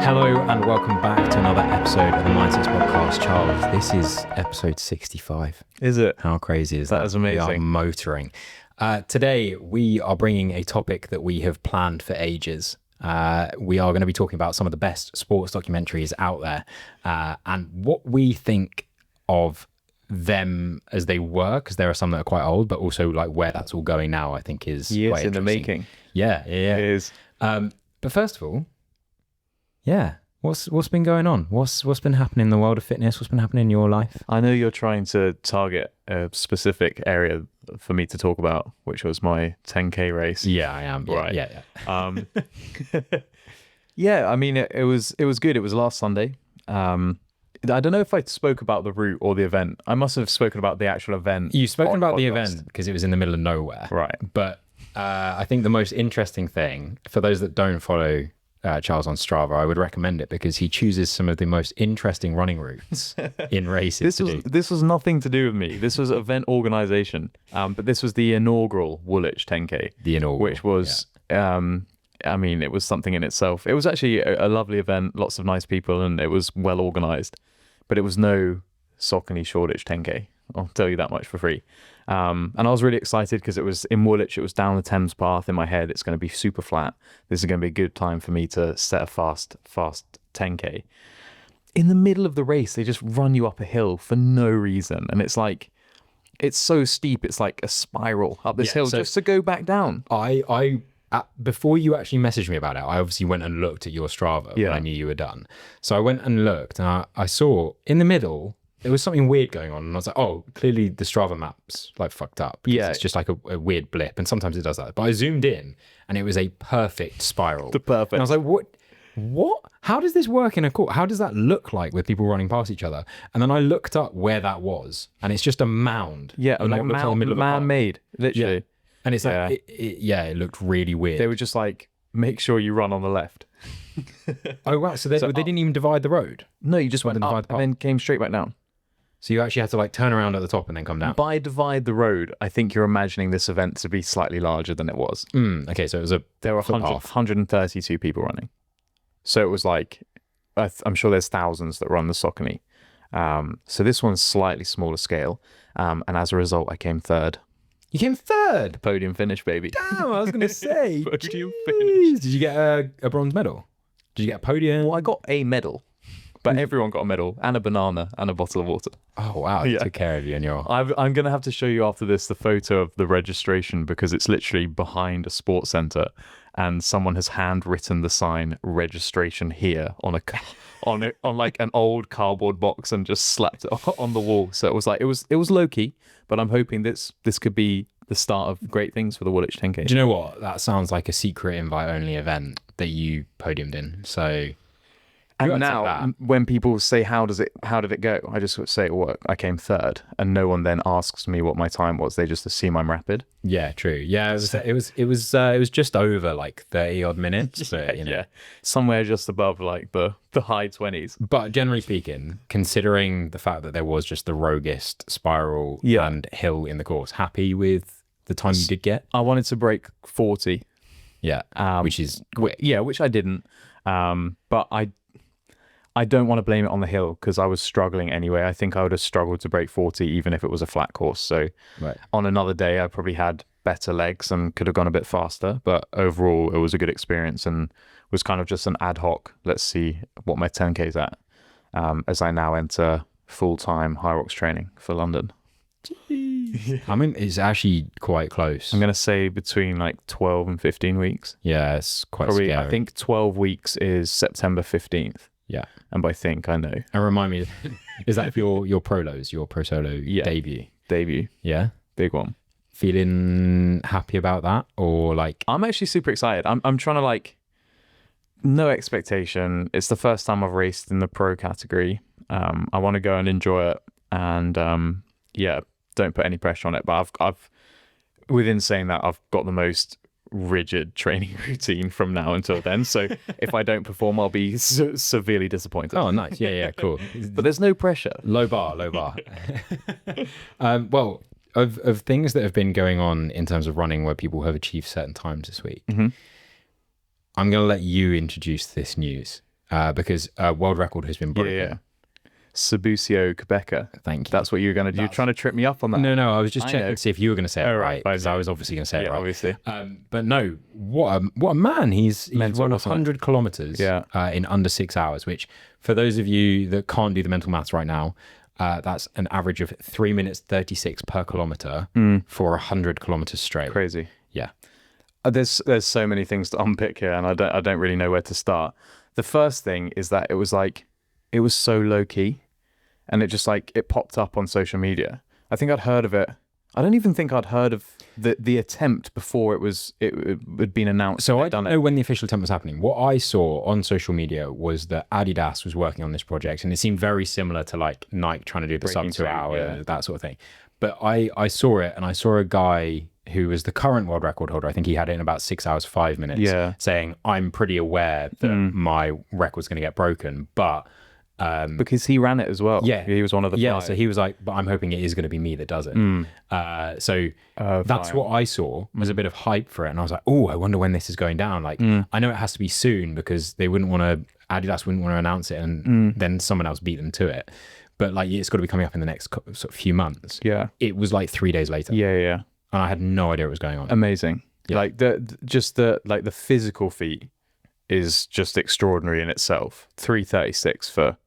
Hello and welcome back to another episode of the MindSets podcast. Charles, this is episode 65. Is it? How crazy is that? That is amazing. We are motoring. Today, we are bringing a topic that we have planned for ages. We are going to be talking about some of the best sports documentaries out there and what we think of them as they were, because there are some that are quite old, but also like where that's all going now, I think is Years quite in the making. Yeah. It is. But first of all, yeah, what's been going on? What's been happening in the world of fitness? What's been happening in your life? I know you're trying to target a specific area for me to talk about, which was my 10K race. Yeah, I am. Right. Yeah. Yeah, I mean, it was good. It was last Sunday. I don't know if I spoke about the route or the event. I must have spoken about the actual event. You've spoken about the podcast. event because it was in the middle of nowhere. Right. But I think the most interesting thing, for those that don't follow Charles on Strava, I would recommend it because he chooses some of the most interesting running routes in races. This was nothing to do with me. This was event organization. But this was the inaugural Woolwich 10K. The inaugural. Which was, I mean, it was something in itself. It was actually a lovely event, lots of nice people, and it was well organized. But it was no Saucony Shoreditch 10K. I'll tell you that much for free. And I was really excited because it was in Woolwich. It was down the Thames path. In my head, it's going to be super flat. This is going to be a good time for me to set a fast 10K. In the middle of the race, they just run you up a hill for no reason. And it's like, it's so steep. It's like a spiral up this hill just to go back down. Before you actually messaged me about it, I obviously went and looked at your Strava when I knew you were done. So I went and looked, and I saw in the middle, there was something weird going on. And I was like, oh, clearly the Strava map's like fucked up. Yeah. It's just like a weird blip. And sometimes it does that. But I zoomed in, and it was a perfect spiral. The perfect. And I was like, what? How does this work in a court? How does that look like with people running past each other? And then I looked up where that was, and it's just a mound. Yeah, like like man-made, literally. Yeah. And it's like, it looked really weird. They were just like, make sure you run on the left. Oh, wow. So they didn't even divide the road? No, you just went up and then came straight back down. So you actually had to like turn around at the top and then come down? By divide the road, I think you're imagining this event to be slightly larger than it was. Okay, so it was there were 132 people running. So it was like, I'm sure there's thousands that run the Saucony. So this one's slightly smaller scale. And as a result, I came third. You came third? Podium finish, baby. Damn, I was going to say. Podium finish. Did you get a bronze medal? Did you get a podium? Well, I got a medal. But everyone got a medal and a banana and a bottle of water. Oh, wow. You took care of you and your... I'm going to have to show you after this the photo of the registration because it's literally behind a sports centre and someone has handwritten the sign registration here on like an old cardboard box and just slapped it on the wall. So it was like, it was low key, but I'm hoping this could be the start of great things for the Woolwich 10K. Do you know what? That sounds like a secret invite only event that you podiumed in. So... And now, when people say, how did it go? I just say, well, I came third, and no one then asks me what my time was. They just assume I'm rapid. Yeah, true. Yeah, it was just over like 30 odd minutes. But, yeah, somewhere just above like the high 20s. But generally speaking, considering the fact that there was just the roguest spiral and hill in the course, happy with the time you did get? I wanted to break 40. Yeah, which is quick. Yeah, which I didn't. But I don't want to blame it on the hill because I was struggling anyway. I think I would have struggled to break 40 even if it was a flat course. So on another day, I probably had better legs and could have gone a bit faster. But overall, it was a good experience and was kind of just an ad hoc. Let's see what my 10K is at as I now enter full-time high rocks training for London. I mean, it's actually quite close. I'm going to say between like 12 and 15 weeks. Yeah, it's quite probably, scary. I think 12 weeks is September 15th. Yeah. And by think, I know. And remind me, is that for your prolos, your pro solo debut? Debut. Yeah. Big one. Feeling happy about that or like? I'm actually super excited. I'm trying to like, no expectation. It's the first time I've raced in the pro category. I want to go and enjoy it. And don't put any pressure on it. But I've within saying that, I've got the most rigid training routine from now until then, so if I don't perform I'll be severely disappointed. Oh nice. Yeah, cool. But there's no pressure. Low bar. Well, of things that have been going on in terms of running where people have achieved certain times this week, I'm going to let you introduce this news because a world record has been broken. Yeah. Sabusio Quebecer. Thank you. That's what you're going to do. You're trying to trip me up on that. No, I was just I checking know. to see if you were going to say it Oh, right, right, because I was obviously going to say it Yeah, right. obviously. But no, what a man. He's Mental, run wasn't it? 100 kilometers Yeah. in under 6 hours, which for those of you that can't do the mental maths right now, that's an average of 3 minutes 36 per kilometer for 100 kilometers straight. Crazy. Yeah. There's so many things to unpick here, and I don't really know where to start. The first thing is that it was so low key, and it just it popped up on social media. I think I'd heard of it. I don't even think I'd heard of the attempt before it had been announced. So I don't know when the official attempt was happening. What I saw on social media was that Adidas was working on this project, and it seemed very similar to Nike trying to do the sub 2 hour, that sort of thing. But I saw it, and I saw a guy who was the current world record holder. I think he had it in about 6 hours, 5 minutes, saying, I'm pretty aware that my record's going to get broken, but... because he ran it as well. Yeah. He was one of the five. So he was like, but I'm hoping it is going to be me that does it. That's what I saw, was a bit of hype for it. And I was like, oh, I wonder when this is going down. I know it has to be soon because Adidas wouldn't want to announce it and then someone else beat them to it. But it's got to be coming up in the next sort of few months. Yeah. It was 3 days later. Yeah. And I had no idea what was going on. Amazing. Yeah. The physical feat is just extraordinary in itself. 3:36 for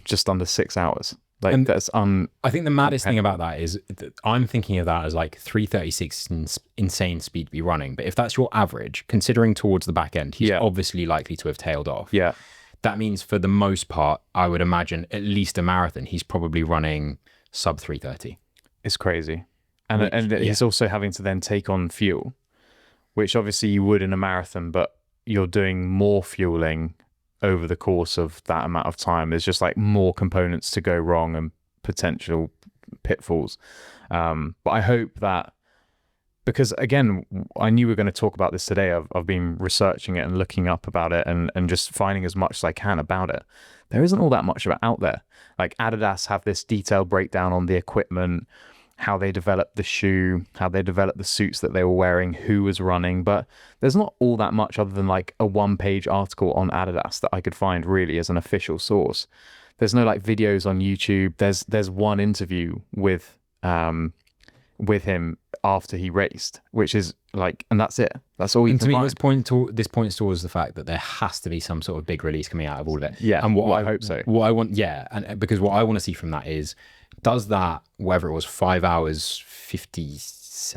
just under 6 hours. That's I think the maddest thing about that is that I'm thinking of that as 3:36 is insane speed to be running. But if that's your average, considering towards the back end, he's obviously likely to have tailed off. Yeah. That means for the most part, I would imagine at least a marathon, he's probably running sub 3:30. It's crazy. And he's also having to then take on fuel, which obviously you would in a marathon, but you're doing more fueling over the course of that amount of time. There's just more components to go wrong and potential pitfalls. But I hope that, because again, I knew we were going to talk about this today. I've been researching it and looking up about it and just finding as much as I can about it. There isn't all that much about out there. Adidas have this detailed breakdown on the equipment, how they developed the shoe, how they developed the suits that they were wearing, who was running, but there's not all that much other than a one-page article on Adidas that I could find really as an official source. There's no videos on YouTube. There's one interview with him after he raced, which is and that's it. That's all you can find. This points towards the fact that there has to be some sort of big release coming out of all of it. Yeah, and I hope so. What I want, and because what I want to see from that is, does that, whatever it was, 5 hours 56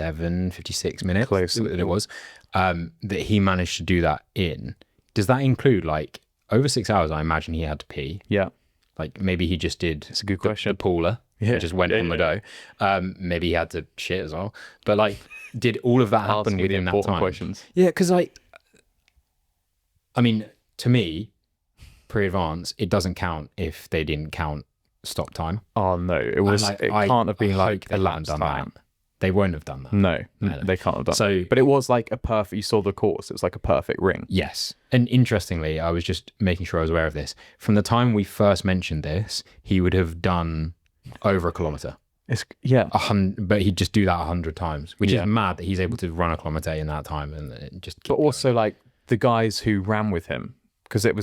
minutes, close that it was, that he managed to do that in, does that include over 6 hours? I imagine he had to pee. Yeah, maybe he just did. It's a good question. The pooler. Yeah, just went on the go. Maybe he had to shit as well. But did all of that happen within that time? Questions. Yeah, because I mean, to me, pre-advance, it doesn't count if they didn't count stop time. Oh no, it was. It can't have been a lapse time. They won't have done that. No, they can't have done. So, but it was a perfect. You saw the course. It was a perfect ring. Yes, and interestingly, I was just making sure I was aware of this. From the time we first mentioned this, he would have done over a kilometer. But he'd just do that 100 times, which is mad that he's able to run a kilometer in that time and just. But also the guys who ran with him, because there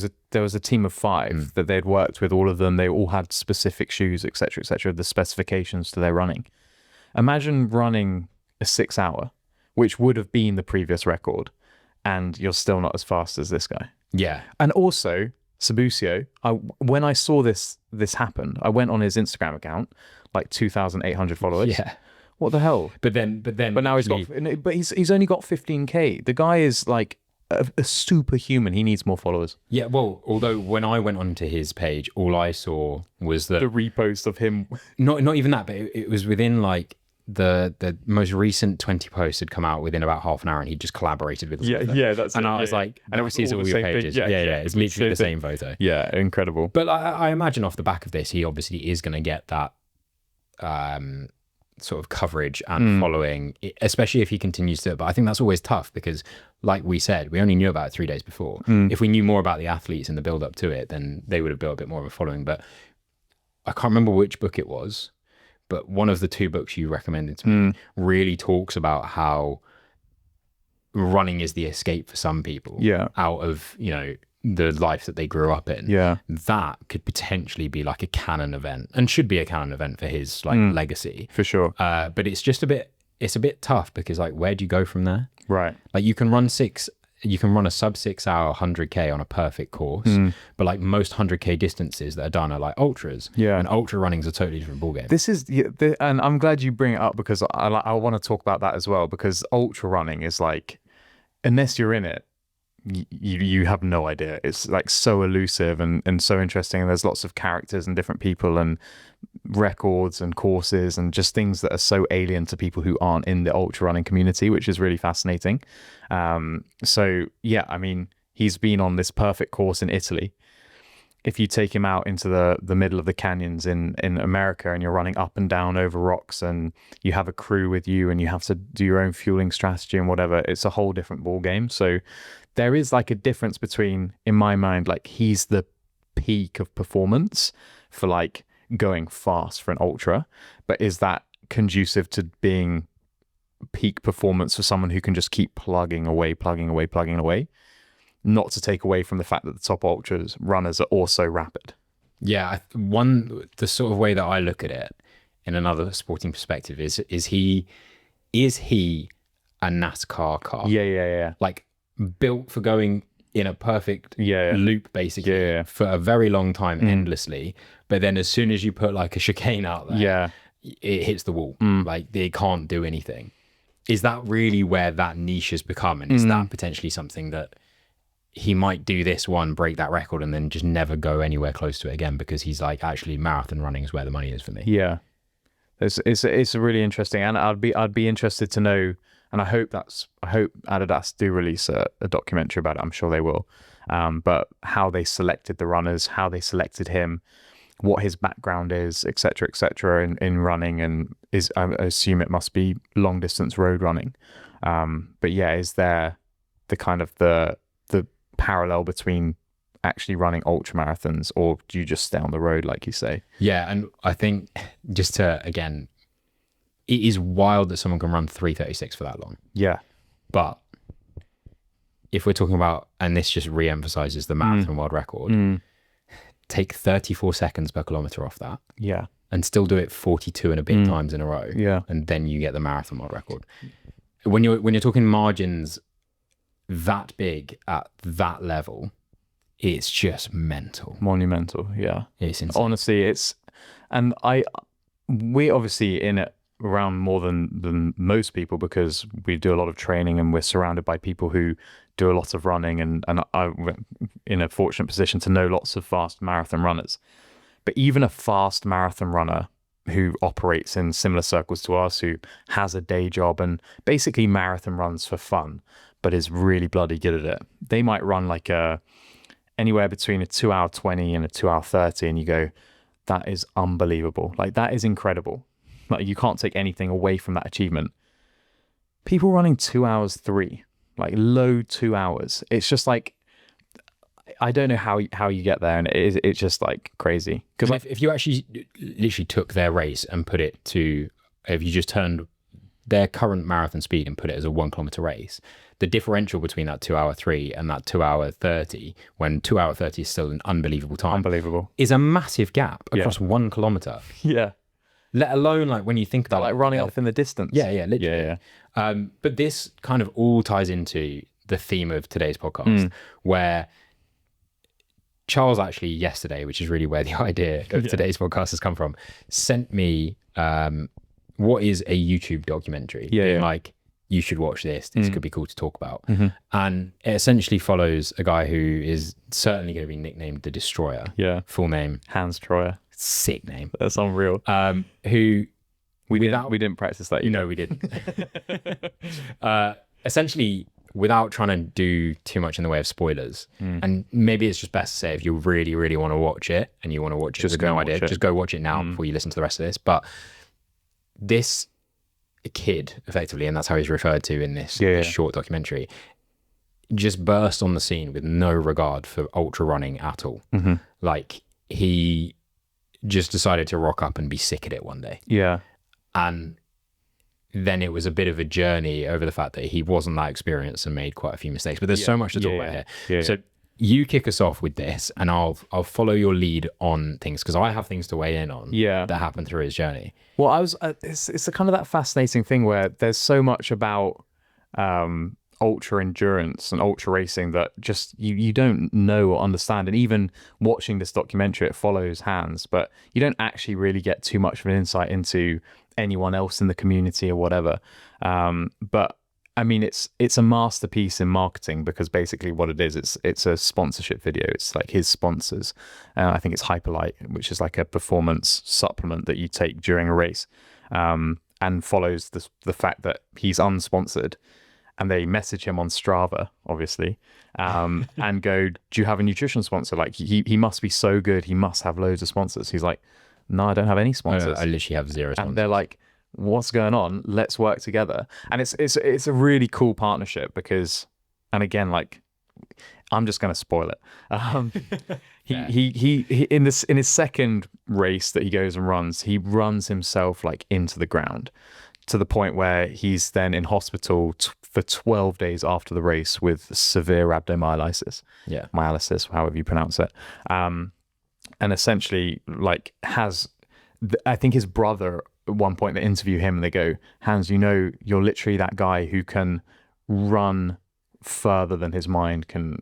was a team of 5 that they'd worked with. All of them, they all had specific shoes, etc., the specifications to their running. Imagine running a 6 hour, which would have been the previous record, and you're still not as fast as this guy. Yeah, and also Sabusio. When I saw this happen, I went on his Instagram account, 2,800 followers. Yeah, what the hell? But now he's only got 15K. The guy is a superhuman. He needs more followers. Yeah, well, although when I went onto his page, all I saw was the repost of him. Not even that, but it was within the most recent 20 posts had come out within about half an hour, and he just collaborated with us. That's and it. I was and obviously it's all your pages. Yeah, it's literally the same photo. Yeah, incredible. But I imagine off the back of this, he obviously is going to get that sort of coverage and following, especially if he continues to. But I think that's always tough because, like we said, we only knew about it 3 days before. If we knew more about the athletes and the build up to it, then they would have built a bit more of a following. But I can't remember which book it was, but one of the 2 books you recommended to me really talks about how running is the escape for some people. Yeah. Out of the life that they grew up in. Yeah. That could potentially be like a canon event, and should be a canon event for his like legacy. For sure. But it's just it's a bit tough because like, where do you go from there? Right. Like you can run a sub 6 hour 100k on a perfect course, but like most 100k distances that are done are like ultras. Yeah. And ultra running is a totally different ballgame. This is, and I'm glad you bring it up because I want to talk about that as well, because ultra running is like, unless you're in it, you have no idea. It's like so elusive and so interesting, and there's lots of characters and different people and records and courses and just things that are so alien to people who aren't in the ultra running community, which is really fascinating. So yeah, I mean, he's been on this perfect course in Italy. If you take him out into the middle of the canyons in America, and you're running up and down over rocks, and you have a crew with you, and you have to do your own fueling strategy and whatever, it's a whole different ball game. So there is like a difference between, in my mind, like he's the peak of performance for like going fast for an ultra, but is that conducive to being peak performance for someone who can just keep plugging away? Not to take away from the fact that the top ultras runners are also rapid. Yeah, the sort of way that I look at it in another sporting perspective is he a NASCAR car? Yeah. Like built for going in a perfect loop, basically, for a very long time, endlessly. But then as soon as you put like a chicane out there, it hits the wall. Like they can't do anything. Is that really where that niche has become? And is that potentially something that he might do this one, break that record, and then just never go anywhere close to it again, because he's like, actually, marathon running is where the money is for me? Yeah, it's a really interesting, and I'd be interested to know, and I hope Adidas do release a documentary about it. I'm sure they will. But how they selected the runners, how they selected him, what his background is, etc., in running, and I assume it must be long distance road running. But yeah, is there the kind of the parallel between actually running ultra marathons, or do you just stay on the road like you say? Yeah, and I think just to, again, it is wild that someone can run 3:36 for that long. Yeah. But if we're talking about, and this just re-emphasizes the marathon world record, take 34 seconds per kilometer off that. Yeah. And still do it 42 and a bit times in a row. Yeah. And then you get the marathon world record. When you're talking margins that big at that level, it's just mental. Monumental. Yeah. It's insane. Honestly, we're obviously in it around more than most people, because we do a lot of training and we're surrounded by people who do a lot of running, and I'm in a fortunate position to know lots of fast marathon runners. But even a fast marathon runner who operates in similar circles to us, who has a day job and basically marathon runs for fun, but is really bloody good at it, they might run like anywhere between a 2 hour 20 and a 2 hour 30, and you go, that is unbelievable. Like, that is incredible. Like, you can't take anything away from that achievement. People running 2 hours 3, like low 2 hours, it's just like, I don't know how you get there, and it's just like crazy. Because if you actually literally took their race and put it to, if you just turned their current marathon speed and put it as a 1 kilometer race, the differential between that 2 hour 3 and that 2 hour 30, when 2 hour 30 is still an unbelievable time, is a massive gap across 1 kilometer. Yeah. Let alone like when you think about like running off in the distance. Yeah, literally. Yeah. But this kind of all ties into the theme of today's podcast, where Charles actually yesterday, which is really where the idea of today's podcast has come from, sent me what is a YouTube documentary. Like, you should watch this. This could be cool to talk about. And it essentially follows a guy who is certainly going to be nicknamed the Destroyer. Yeah. Full name. Hans Troyer. Sick name. That's unreal. Who we didn't practice that. No, we didn't. Essentially, without trying to do too much in the way of spoilers, and maybe it's just best to say, if you really, really want to watch it and you want to watch it with no idea, just go watch it now before you listen to the rest of this. But this kid, effectively, and that's how he's referred to in this short documentary, just burst on the scene with no regard for ultra running at all. Like, he just decided to rock up and be sick at it one day. Yeah. And then it was a bit of a journey over the fact that he wasn't that experienced and made quite a few mistakes. But there's so much to talk about here. So you kick us off with this, and I'll follow your lead on things because I have things to weigh in on. Yeah. That happened through his journey. Well, it's a kind of that fascinating thing where there's so much about ultra endurance and ultra racing that just you don't know or understand. And even watching this documentary, it follows Hans, but you don't actually really get too much of an insight into anyone else in the community or whatever. But I mean, it's a masterpiece in marketing because basically what it is, it's a sponsorship video. It's like his sponsors. I think it's Hyperlight, which is like a performance supplement that you take during a race, and follows the fact that he's unsponsored, and they message him on Strava, obviously, and go, "Do you have a nutrition sponsor? Like he must be so good. He must have loads of sponsors." He's like, "No, I don't have any sponsors. I literally have zero sponsors." And they're like, "What's going on? Let's work together." And it's a really cool partnership because, and again, like, I'm just gonna spoil it. He in his second race that he goes and runs, he runs himself like into the ground to the point where he's then in hospital for 12 days after the race with severe rhabdomyolysis. Yeah, myolysis, however you pronounce it. And essentially, like, I think his brother at one point they interview him and they go, "Hans, you're literally that guy who can run further than his mind can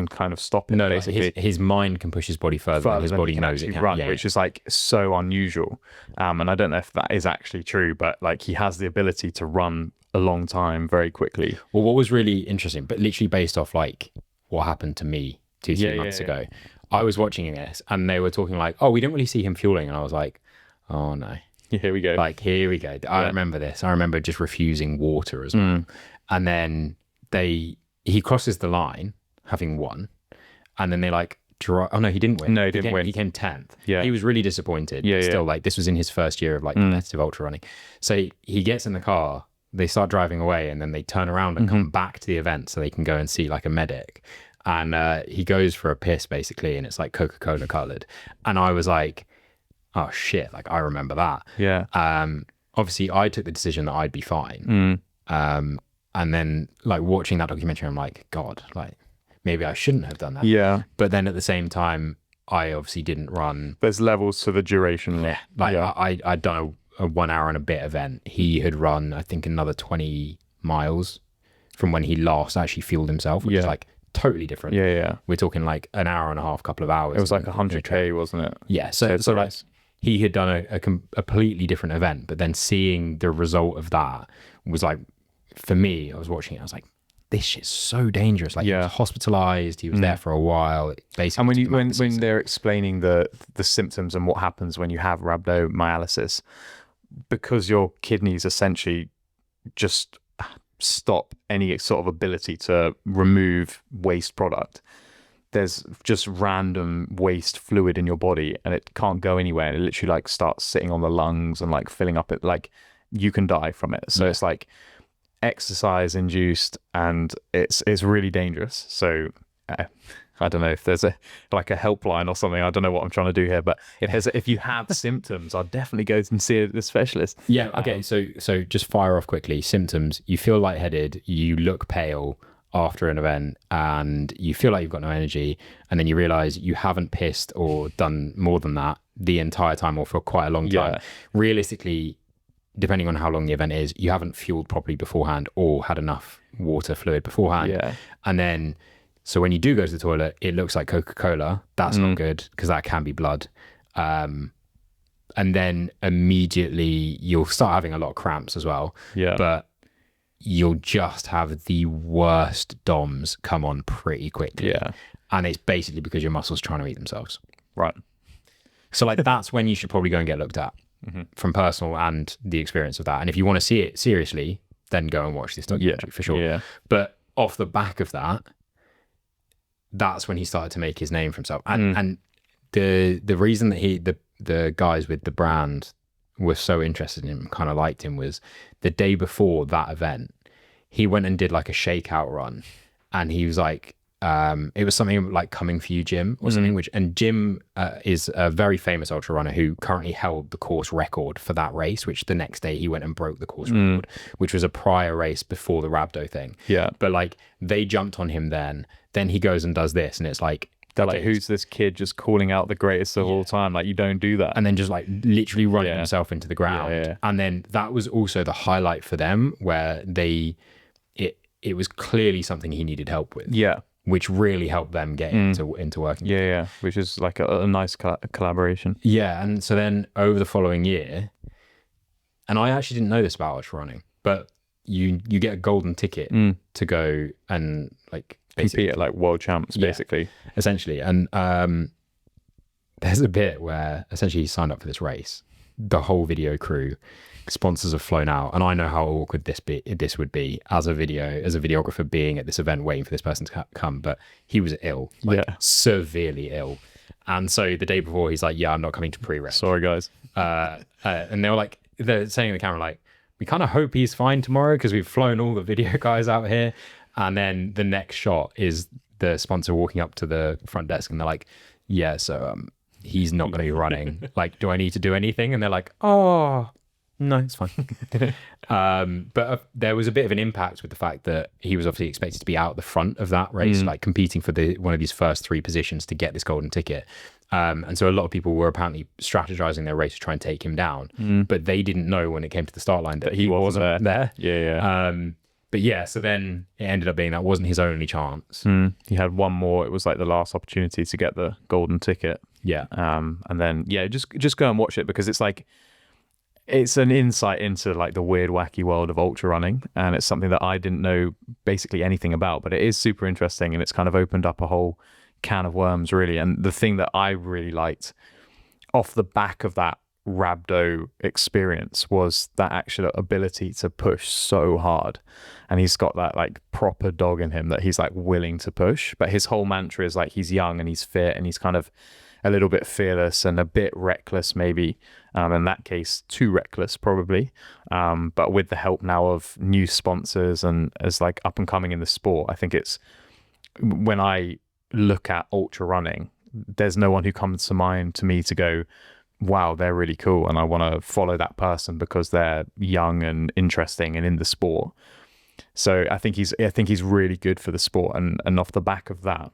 kind of stop it." No, basically. his mind can push his body further than his body knows it can run, yeah, which is like so unusual. And I don't know if that is actually true, but like he has the ability to run a long time very quickly. Well, what was really interesting, but literally based off like what happened to me 2-3 months ago, I was watching this and they were talking like, "Oh, we didn't really see him fueling," and I was like, "Oh no." Here we go. Like, here we go. I remember this. I remember just refusing water as well. And then he crosses the line having won. And then they like, oh no, he didn't win. No, he didn't win. He came 10th. Yeah. He was really disappointed. Yeah, Still, like, this was in his first year of like competitive ultra running. So he gets in the car, they start driving away, and then they turn around and come back to the event so they can go and see like a medic. And he goes for a piss basically, and it's like Coca-Cola colored. And I was like, oh shit, like I remember that. Yeah. Obviously I took the decision that I'd be fine. And then like watching that documentary, I'm like, God, like maybe I shouldn't have done that. Yeah. But then at the same time, I obviously didn't run. There's levels to the duration. Yeah. Like I'd done a 1 hour and a bit event. He had run, I think, another 20 miles from when he last actually fueled himself, which is like totally different. Yeah. We're talking like an hour and a half, couple of hours. It was like 100K, wasn't it? Yeah. So like he had done a completely different event, but then seeing the result of that was like, for me, I was watching it, I was like, this shit's so dangerous. Like he was hospitalized, he was there for a while. Basically, and when they're explaining the symptoms and what happens when you have rhabdomyolysis, because your kidneys essentially just stop any sort of ability to remove waste product, there's just random waste fluid in your body and it can't go anywhere, and it literally like starts sitting on the lungs and like filling up it, like you can die from it. So it's like exercise induced, and it's really dangerous. So I don't know if there's a helpline or something. I don't know what I'm trying to do here, but if you have symptoms, I'd definitely go and see the specialist. Yeah. Okay. So just fire off quickly. Symptoms: you feel lightheaded, you look pale after an event, and you feel like you've got no energy, and then you realize you haven't pissed or done more than that the entire time or for quite a long time. Yeah. Realistically, depending on how long the event is, you haven't fueled properly beforehand or had enough water fluid beforehand. Yeah. And then, so when you do go to the toilet, it looks like Coca-Cola. That's not good because that can be blood. And then immediately you'll start having a lot of cramps as well. Yeah. But you'll just have the worst DOMs come on pretty quickly. Yeah. And it's basically because your muscles trying to eat themselves. Right. So like that's when you should probably go and get looked at from personal and the experience of that. And if you want to see it seriously, then go and watch this documentary for sure. Yeah. But off the back of that, that's when he started to make his name for himself. And the reason that the guys with the brand were so interested in him, kind of liked him, was the day before that event, he went and did like a shakeout run, and he was like, it was something like Coming For You Jim or something, and Jim is a very famous ultra runner who currently held the course record for that race, which the next day he went and broke the course record, which was a prior race before the rhabdo thing. Yeah. But like they jumped on him then he goes and does this, and it's like, they're like, who's this kid just calling out the greatest of all time? Like, you don't do that. And then just like literally running himself into the ground. Yeah. And then that was also the highlight for them, where it was clearly something he needed help with. Yeah. Which really helped them get into working. Yeah. Which is like a nice collaboration. Yeah. And so then over the following year, and I actually didn't know this about ultra running, but you get a golden ticket to go and like compete at like world champs, basically. Essentially. And there's a bit where essentially he signed up for this race. The whole video crew, sponsors have flown out, and I know how awkward this would be as a videographer being at this event waiting for this person to come, but he was ill, severely ill. And so the day before he's like, yeah, I'm not coming to pre-rec. Sorry guys. And they're saying to the camera like, we kind of hope he's fine tomorrow because we've flown all the video guys out here. And then the next shot is the sponsor walking up to the front desk, and they're like, yeah, so he's not going to be running. Like, do I need to do anything? And they're like, oh, no, it's fine. But there was a bit of an impact with the fact that he was obviously expected to be out the front of that race, like competing for one of these first 3 positions to get this golden ticket. And so a lot of people were apparently strategizing their race to try and take him down, but they didn't know when it came to the start line that he wasn't there. Yeah. But yeah, so then it ended up being that wasn't his only chance. He had one more. It was like the last opportunity to get the golden ticket. Yeah. And then just go and watch it, because it's like, it's an insight into like the weird, wacky world of ultra running, and it's something that I didn't know basically anything about, but it is super interesting, and it's kind of opened up a whole can of worms, really. And the thing that I really liked off the back of that rhabdo experience was that actual ability to push so hard, and he's got that like proper dog in him that he's like willing to push. But his whole mantra is like, he's young and he's fit and he's kind of a little bit fearless and a bit reckless, maybe in that case too reckless probably, but with the help now of new sponsors and as like up and coming in the sport, I think it's, when I look at ultra running, there's no one who comes to mind to me to go, wow, they're really cool and I want to follow that person because they're young and interesting and in the sport. So I think he's really good for the sport, and off the back of that,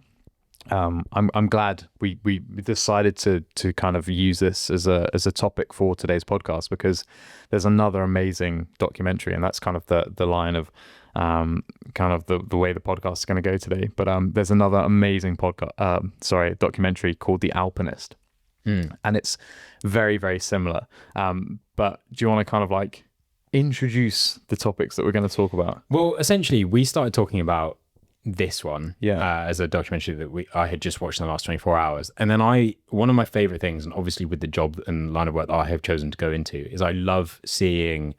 I'm glad we decided to kind of use this as a topic for today's podcast, because there's another amazing documentary, and that's kind of the line of kind of the way the podcast is going to go today. But there's another amazing documentary called The Alpinist. And it's very, very similar. But do you want to kind of like introduce the topics that we're going to talk about? Well, essentially, we started talking about this one as a documentary that I had just watched in the last 24 hours. And then one of my favorite things, and obviously with the job and line of work that I have chosen to go into, is I love seeing,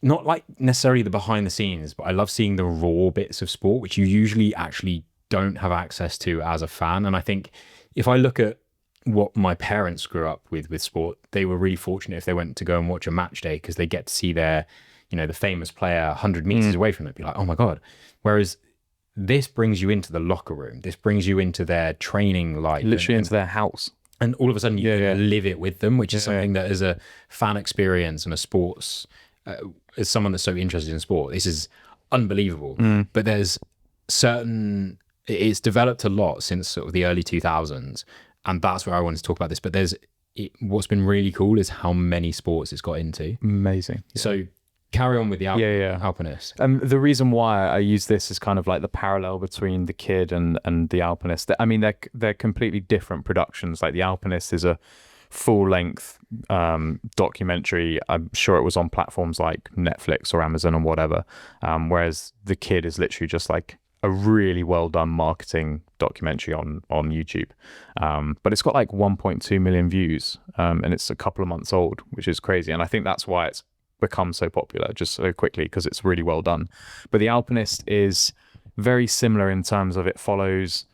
not like necessarily the behind the scenes, but I love seeing the raw bits of sport, which you usually actually don't have access to as a fan. And I think if I look at what my parents grew up with sport, they were really fortunate if they went to go and watch a match day, because they get to see their, the famous player 100 meters away from it, be like, oh my God. Whereas this brings you into the locker room. This brings you into their training life. Literally into their house. And all of a sudden you live it with them, which is something that as a fan experience and a sports, as someone that's so interested in sport, this is unbelievable. But there's it's developed a lot since sort of the early 2000s. And that's where I wanted to talk about this. But what's been really cool is how many sports it's got into. Amazing. So carry on with the Alpinist. And the reason why I use this is kind of like the parallel between The Kid and the Alpinist. I mean, they're completely different productions. Like The Alpinist is a full-length documentary. I'm sure it was on platforms like Netflix or Amazon or whatever. Whereas The Kid is literally just like a really well done marketing documentary on YouTube. But it's got like 1.2 million views, and it's a couple of months old, which is crazy. And I think that's why it's become so popular just so quickly, because it's really well done. But The Alpinist is very similar in terms of it follows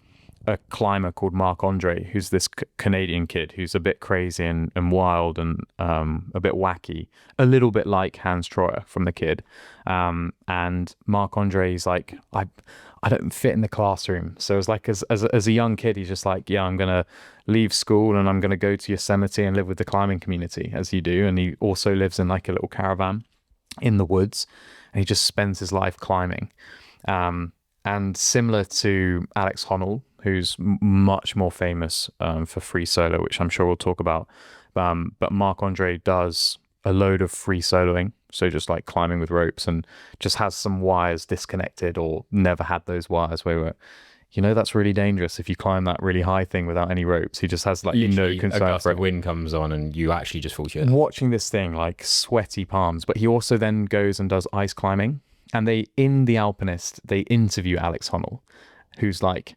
a climber called Marc Andre, who's this Canadian kid who's a bit crazy and wild and a bit wacky, a little bit like Hans Troyer from The Kid. And Marc Andre is like, I don't fit in the classroom. So it's like as a young kid, he's just like, yeah, I'm gonna leave school and I'm gonna go to Yosemite and live with the climbing community, as you do. And he also lives in like a little caravan in the woods, and he just spends his life climbing. And similar to Alex Honnold, who's much more famous for free solo, which I'm sure we'll talk about. But Marc Andre does a load of free soloing, so just like climbing with ropes, and just has some wires disconnected or never had those wires where that's really dangerous if you climb that really high thing without any ropes. He just has like Literally, no concern a gust for of it. wind comes on and you actually just fall to your death. Watching this thing, like sweaty palms. But he also then goes and does ice climbing. And in The Alpinist, they interview Alex Honnold, who's like,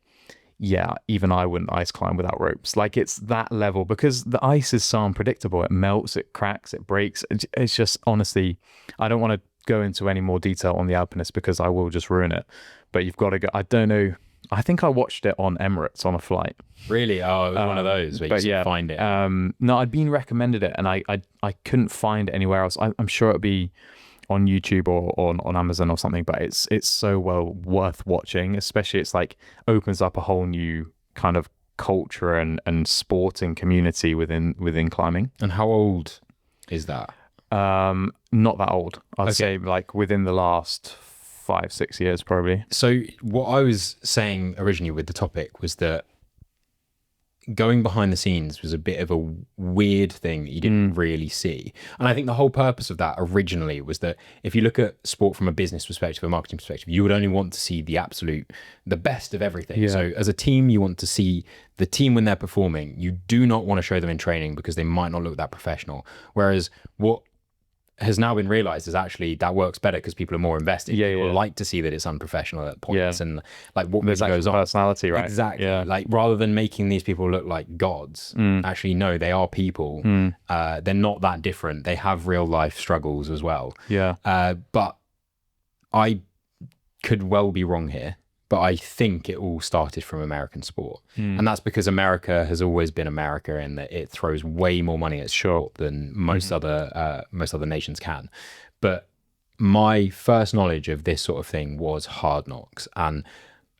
yeah, even I wouldn't ice climb without ropes. Like, it's that level, because the ice is so unpredictable. It melts, it cracks, it breaks. It's just, honestly, I don't want to go into any more detail on The Alpinist because I will just ruin it. But you've got to go. I don't know. I think I watched it on Emirates on a flight. Really? Oh, it was one of those where you just find it. No, I'd been recommended it, and I couldn't find it anywhere else. I'm sure it'd be on YouTube or on Amazon or something, but it's so well worth watching. Especially, it's like opens up a whole new kind of culture and sporting community within climbing. And how old is that? Not that old. I'd say like within the last 5-6 years probably. So what I was saying originally with the topic was that going behind the scenes was a bit of a weird thing that you didn't really see. And I think the whole purpose of that originally was that if you look at sport from a business perspective, a marketing perspective, you would only want to see the best of everything. Yeah. So as a team, you want to see the team when they're performing. You do not want to show them in training because they might not look that professional. Whereas what has now been realized is actually that works better because people are more invested. People like to see that it's unprofessional at points and like what really goes on. Personality, right? Exactly. Yeah. Like rather than making these people look like gods, actually no, they are people. They're not that different. They have real life struggles as well. Yeah. But I could well be wrong here. But I think it all started from American sport. And that's because America has always been America in that it throws way more money at sport than most other nations can. But my first knowledge of this sort of thing was Hard Knocks. And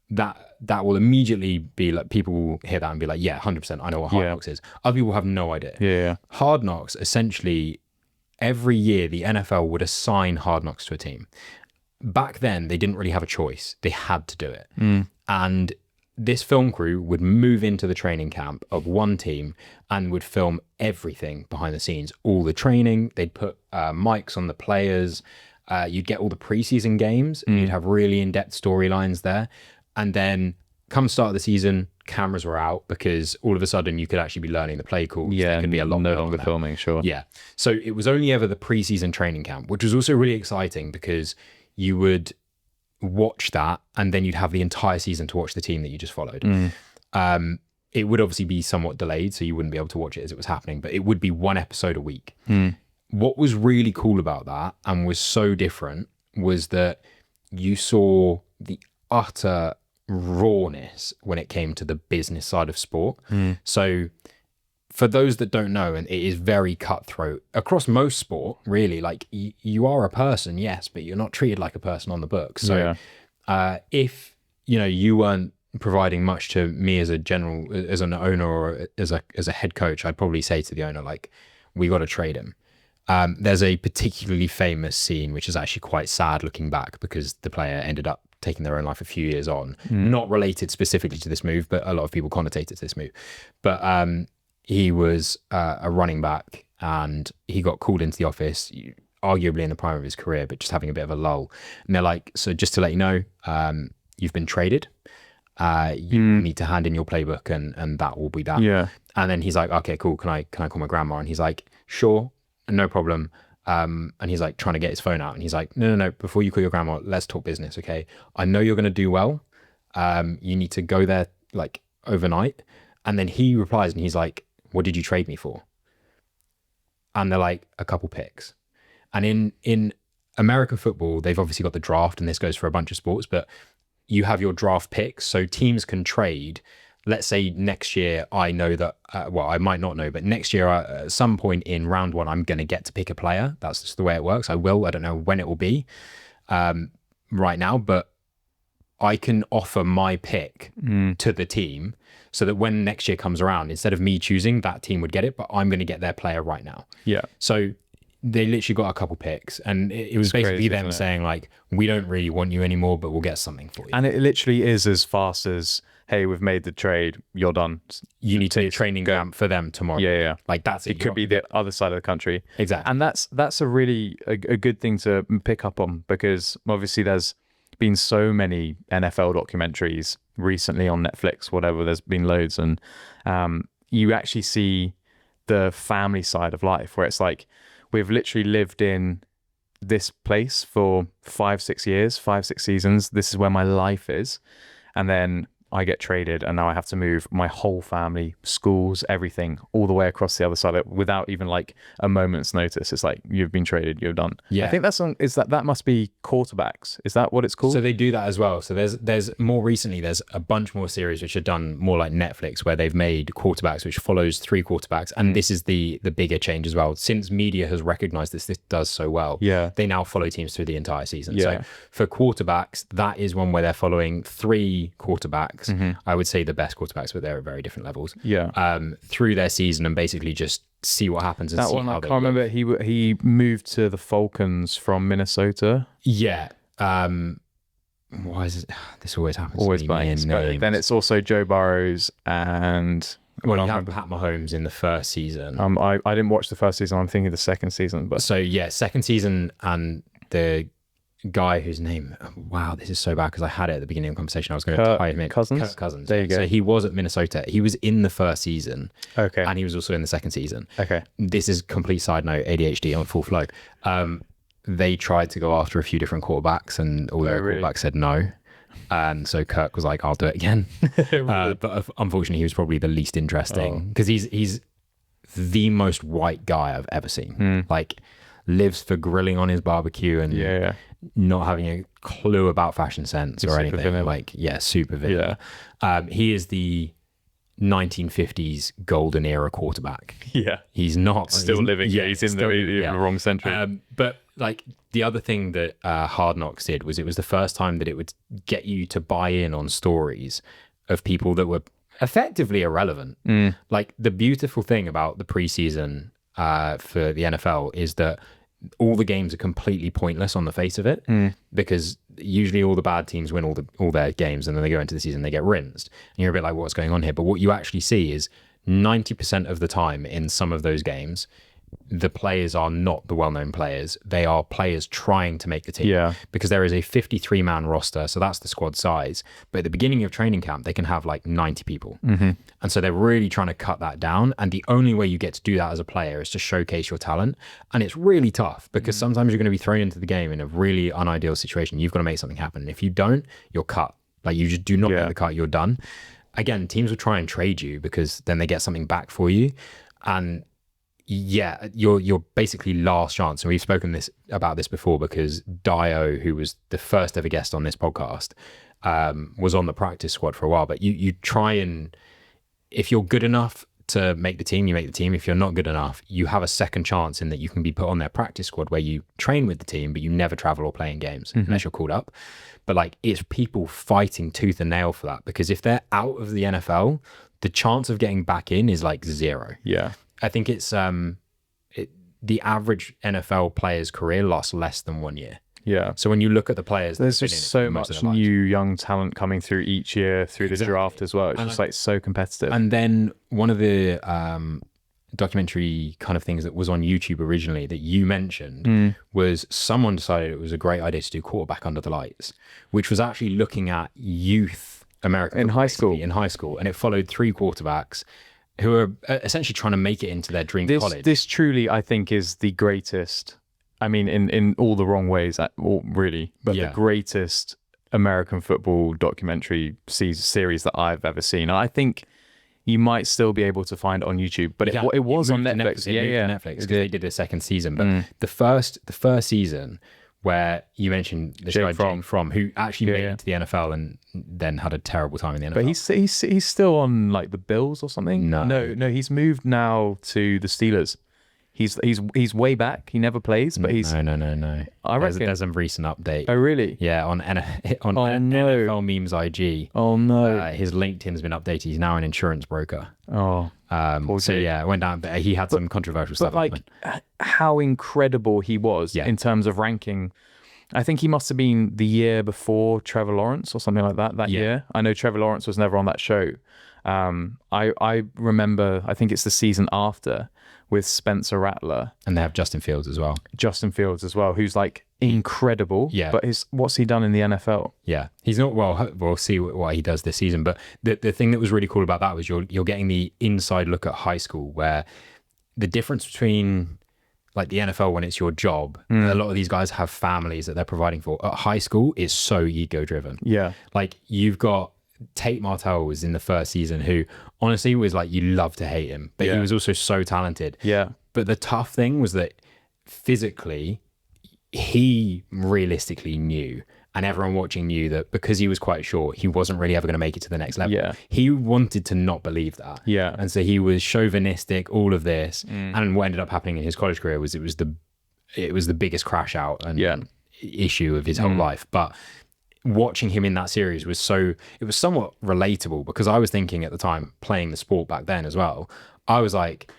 that will immediately be like, people will hear that and be like, yeah, 100%, I know what Hard Knocks is. Other people have no idea. Yeah. Hard Knocks, essentially, every year the NFL would assign Hard Knocks to a team. Back then, they didn't really have a choice. They had to do it. And this film crew would move into the training camp of one team and would film everything behind the scenes, all the training. They'd put mics on the players. You'd get all the preseason games. And you'd have really in-depth storylines there. And then come start of the season, cameras were out because all of a sudden you could actually be learning the play calls. Yeah, there could be a lot no longer filming, sure. Yeah. So it was only ever the preseason training camp, which was also really exciting because you would watch that and then you'd have the entire season to watch the team that you just followed. It would obviously be somewhat delayed, so you wouldn't be able to watch it as it was happening, but it would be one episode a week. What was really cool about that and was so different was that you saw the utter rawness when it came to the business side of sport. So for those that don't know, and it is very cutthroat across most sport, really, like you are a person, yes, but you're not treated like a person on the books. So if you weren't providing much to me as an owner or as a head coach, I'd probably say to the owner, like, we got to trade him. There's a particularly famous scene, which is actually quite sad looking back because the player ended up taking their own life a few years on, not related specifically to this move, but a lot of people connotate it to this move. But he was a running back and he got called into the office, arguably in the prime of his career, but just having a bit of a lull. And they're like, so just to let you know, you've been traded. You need to hand in your playbook and that will be that. Yeah. And then he's like, okay, cool. Can I call my grandma? And he's like, sure, no problem. And he's like trying to get his phone out and he's like, no, before you call your grandma, let's talk business. Okay. I know you're going to do well. You need to go there like overnight. And then he replies and he's like, what did you trade me for? And they're like, a couple picks. And in American football, they've obviously got the draft, and this goes for a bunch of sports, but you have your draft picks. So teams can trade let's say next year I know that, well, I might not know, but next year at some point in round one, I'm going to get to pick a player. That's just the way it works. I don't know when it will be right now, but I can offer my pick to the team so that when next year comes around, instead of me choosing, that team would get it, but I'm going to get their player right now. Yeah. So they literally got a couple picks, and it was basically them saying like, we don't really want you anymore, but we'll get something for you. And it literally is as fast as, hey, we've made the trade, you're done. You need to do training camp for them tomorrow. Yeah. Like that's it. Could be the other side of the country. Exactly. And that's a really a good thing to pick up on, because obviously there's been so many NFL documentaries recently on Netflix, whatever. There's been loads, and you actually see the family side of life, where it's like, we've literally lived in this place for 5-6 years, 5-6 seasons. This is where my life is. And then I get traded, and now I have to move my whole family, schools, everything, all the way across the other side of it without even like a moment's notice. It's like, you've been traded, you're done. Yeah. I think that must be quarterbacks. Is that what it's called? So they do that as well. So there's more recently, there's a bunch more series which are done more like Netflix, where they've made quarterbacks, which follows 3 quarterbacks. And this is the bigger change as well. Since media has recognized this does so well, they now follow teams through the entire season. So for quarterbacks, that is one where they're following 3 quarterbacks. I would say the best quarterbacks, but they're at very different levels. Through their season, and basically just see what happens. And that see one, how I can't remember. He moved to the Falcons from Minnesota. Yeah. Why is it? This always happens. Always to me. blanks. Then it's also Joe Burrows and. Well, you have Pat Mahomes in the first season. I didn't watch the first season. I'm thinking the second season. But so yeah, second season, and the guy whose name, wow, this is so bad because I had it at the beginning of the conversation. I was going to tie him in. Kirk Cousins. There you go. So he was at Minnesota. He was in the first season. Okay. And he was also in the second season. Okay. This is complete side note, ADHD on full flow. They tried to go after a few different quarterbacks, and all their quarterbacks said no. And so Kirk was like, I'll do it again. But unfortunately, he was probably the least interesting, because he's the most white guy I've ever seen. Like, lives for grilling on his barbecue and not having a clue about fashion sense or anything. Vanilla. Like, super vanilla. He is the 1950s golden era quarterback. Yeah. He's not still living. He's in the wrong century. But like, the other thing that Hard Knocks did was, it was the first time that it would get you to buy in on stories of people that were effectively irrelevant. Like, the beautiful thing about the preseason for the NFL is that all the games are completely pointless on the face of it, because usually all the bad teams win all their games, and then they go into the season, they get rinsed, and you're a bit like, what's going on here? But what you actually see is 90% of the time in some of those games, the players are not the well-known players. They are players trying to make the team, because there is a 53-man roster, so that's the squad size. But at the beginning of training camp, they can have like 90 people. And so they're really trying to cut that down, and the only way you get to do that as a player is to showcase your talent. And it's really tough, because sometimes you're going to be thrown into the game in a really unideal situation. You've got to make something happen, and if you don't, you're cut. Like, you just do not get the cut, you're done. Again, teams will try and trade you, because then they get something back for you, and you're basically last chance. And we've spoken about this before, because Dio, who was the first ever guest on this podcast, was on the practice squad for a while. But you try, and if you're good enough to make the team, you make the team. If you're not good enough, you have a second chance in that you can be put on their practice squad, where you train with the team, but you never travel or play in games unless you're called up. But like, it's people fighting tooth and nail for that, because if they're out of the NFL, the chance of getting back in is like 0. Yeah. I think it's the average NFL player's career lasts less than 1 year. Yeah. So when you look at the players, there's just so much new young talent coming through each year through the draft as well. It's just like so competitive. And then one of the documentary kind of things that was on YouTube originally that you mentioned was, someone decided it was a great idea to do Quarterback Under the Lights, which was actually looking at youth American in high school. And it followed 3 quarterbacks who are essentially trying to make it into their dream college. This truly, I think, is the greatest, I mean, in all the wrong ways, really, but the greatest American football documentary series that I've ever seen. I think you might still be able to find it on YouTube, but it was on Netflix. Netflix, because they did a second season. But the first season where you mentioned the guy Jake Fromm, who actually made it to the NFL and then had a terrible time in the NFL. But he's still on like the Bills or something. No, he's moved now to the Steelers. He's way back. He never plays, but he's no. I reckon there's a recent update. Oh really? Yeah, on NFL Memes IG. Oh no. His LinkedIn's been updated. He's now an insurance broker. Oh. So yeah, it went down, but he had some controversial stuff. But like how incredible he was in terms of ranking. I think he must have been the year before Trevor Lawrence or something like that year. I know Trevor Lawrence was never on that show. I remember, I think it's the season after with Spencer Rattler. And they have Justin Fields as well. Who's like incredible. Yeah. But what's he done in the NFL? Yeah. He's not, well, we'll see what he does this season. But the thing that was really cool about that was you're getting the inside look at high school, where the difference between like the NFL when it's your job, a lot of these guys have families that they're providing for. At high school, it's so ego driven. Yeah. Like you've got Tate Martell was in the first season, who honestly was like, you love to hate him, but he was also so talented. Yeah. But the tough thing was that physically, he realistically knew, and everyone watching knew, that because he was quite short, he wasn't really ever going to make it to the next level. Yeah. He wanted to not believe that. Yeah. And so he was chauvinistic, all of this. And what ended up happening in his college career was it was the biggest crash out and issue of his whole life. But watching him in that series it was somewhat relatable, because I was thinking at the time, playing the sport back then as well, I was like,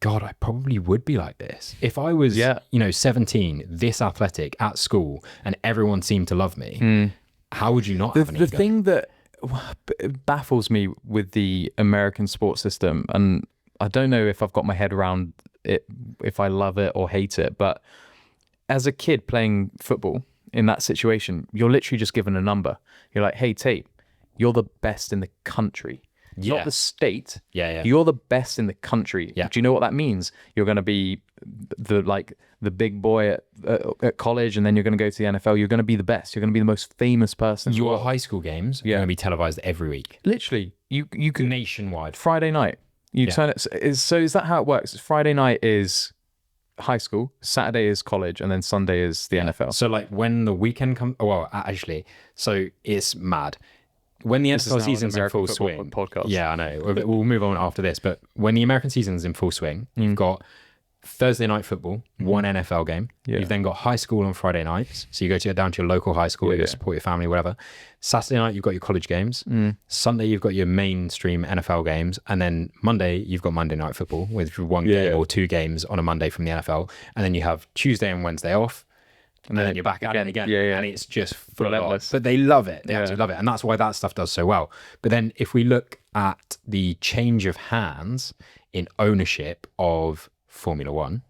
God, I probably would be like this if I was 17, this athletic at school, and everyone seemed to love me. How would you not have an ego? The thing that baffles me with the American sports system, and I don't know if I've got my head around it, if I love it or hate it, but as a kid playing football in that situation, you're literally just given a number. You're like, hey, Tate, you're the best in the country. Not the state. Yeah. You're the best in the country. Yeah. Do you know what that means? You're going to be the big boy at college, and then you're going to go to the NFL. You're going to be the best. You're going to be the most famous person. Your high school games are going to be televised every week. Literally, you can nationwide. Friday night. Turn it. So is that how it works? Friday night is high school, Saturday is college, and then Sunday is the NFL. So like when the weekend comes, actually, so it's mad. When the NFL season's in full swing, podcast. Yeah, I know. We'll move on after this, but when the American season's in full swing, you've got Thursday night football, one NFL game. Yeah. You've then got high school on Friday nights, so you go down to your local high school, you support your family, whatever. Saturday night you've got your college games. Sunday you've got your mainstream NFL games, and then Monday you've got Monday night football with one game or two games on a Monday from the NFL, and then you have Tuesday and Wednesday off. And then you're back at it again. And it's just relentless. But they love it. They absolutely love it. And that's why that stuff does so well. But then if we look at the change of hands in ownership of Formula One,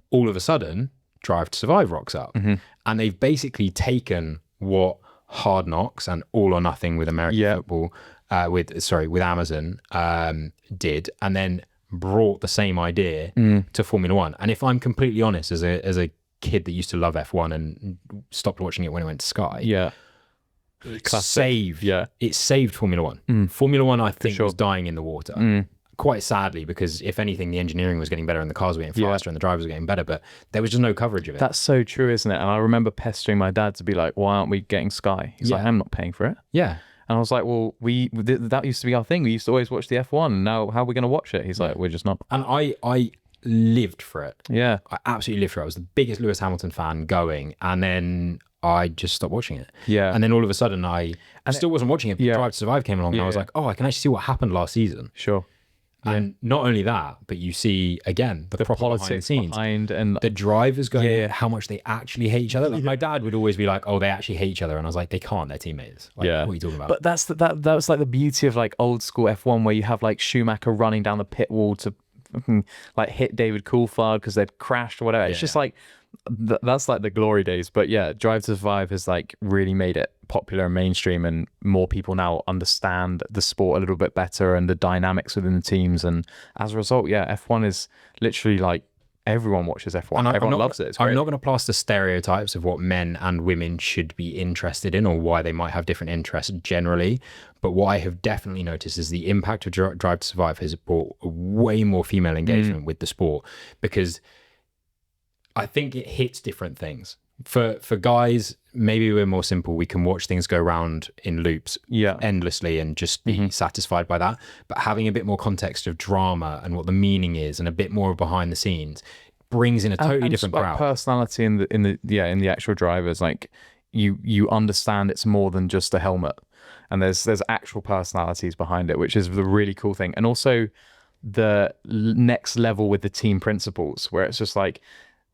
all of a sudden, Drive to Survive rocks up. And they've basically taken what Hard Knocks and All or Nothing with American football, with Amazon, did, and then brought the same idea to Formula One. And if I'm completely honest, as a kid that used to love F1 and stopped watching it when it went to Sky. It saved Formula One. Formula One, I think, was dying in the water. Quite sadly, because if anything, the engineering was getting better and the cars were getting faster and the drivers were getting better, but there was just no coverage of it. That's so true, isn't it? And I remember pestering my dad to be like, why aren't we getting Sky? He's like, I'm not paying for it. Yeah. And I was like, well, that used to be our thing. We used to always watch the F1, and now how are we going to watch it? He's like, we're just not. And I lived for it. Yeah. I absolutely lived for it. I was the biggest Lewis Hamilton fan going, and then I just stopped watching it. Yeah. And then all of a sudden I still wasn't watching it, but Drive to Survive came along and I was like, oh, I can actually see what happened last season. Sure. And not only that, but you see, again, the proper politics behind the scenes. and the drivers going, how much they actually hate each other. Like, my dad would always be like, oh, they actually hate each other. And I was like, they can't, they're teammates. Like, what are you talking about? But that was like the beauty of like old school F1, where you have like Schumacher running down the pit wall to like hit David Coulthard because they'd crashed or whatever. It's just like that's like the glory days. But yeah, Drive to Survive has like really made it popular and mainstream, and more people now understand the sport a little bit better and the dynamics within the teams. And as a result, F1 is literally like everyone watches F1 and everyone loves it. I'm not going to plaster stereotypes of what men and women should be interested in or why they might have different interests generally, but what I have definitely noticed is the impact of Drive to Survive has brought way more female engagement with the sport, because I think it hits different things. For guys, maybe we're more simple. We can watch things go round in loops Yeah. endlessly and just be satisfied by that. But having a bit more context of drama and what the meaning is, and a bit more behind the scenes, brings in a totally different like crowd. personality in the actual drivers. Like you understand it's more than just a helmet, and there's actual personalities behind it, which is the really cool thing. And also the next level with the team principles, where it's just like,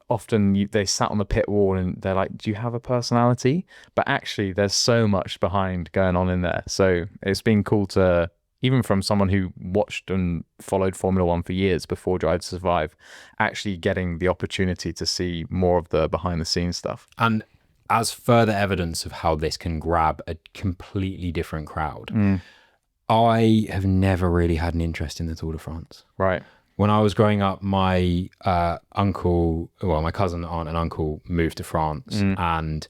often they sat on the pit wall and they're like, do you have a personality? But actually there's so much behind going on in there. So it's been cool to, even from someone who watched and followed Formula One for years before Drive to Survive, actually getting the opportunity to see more of the behind the scenes stuff. And as further evidence of how this can grab a completely different crowd, I have never really had an interest in the Tour de France. Right. When I was growing up, my my cousin, aunt and uncle moved to France, and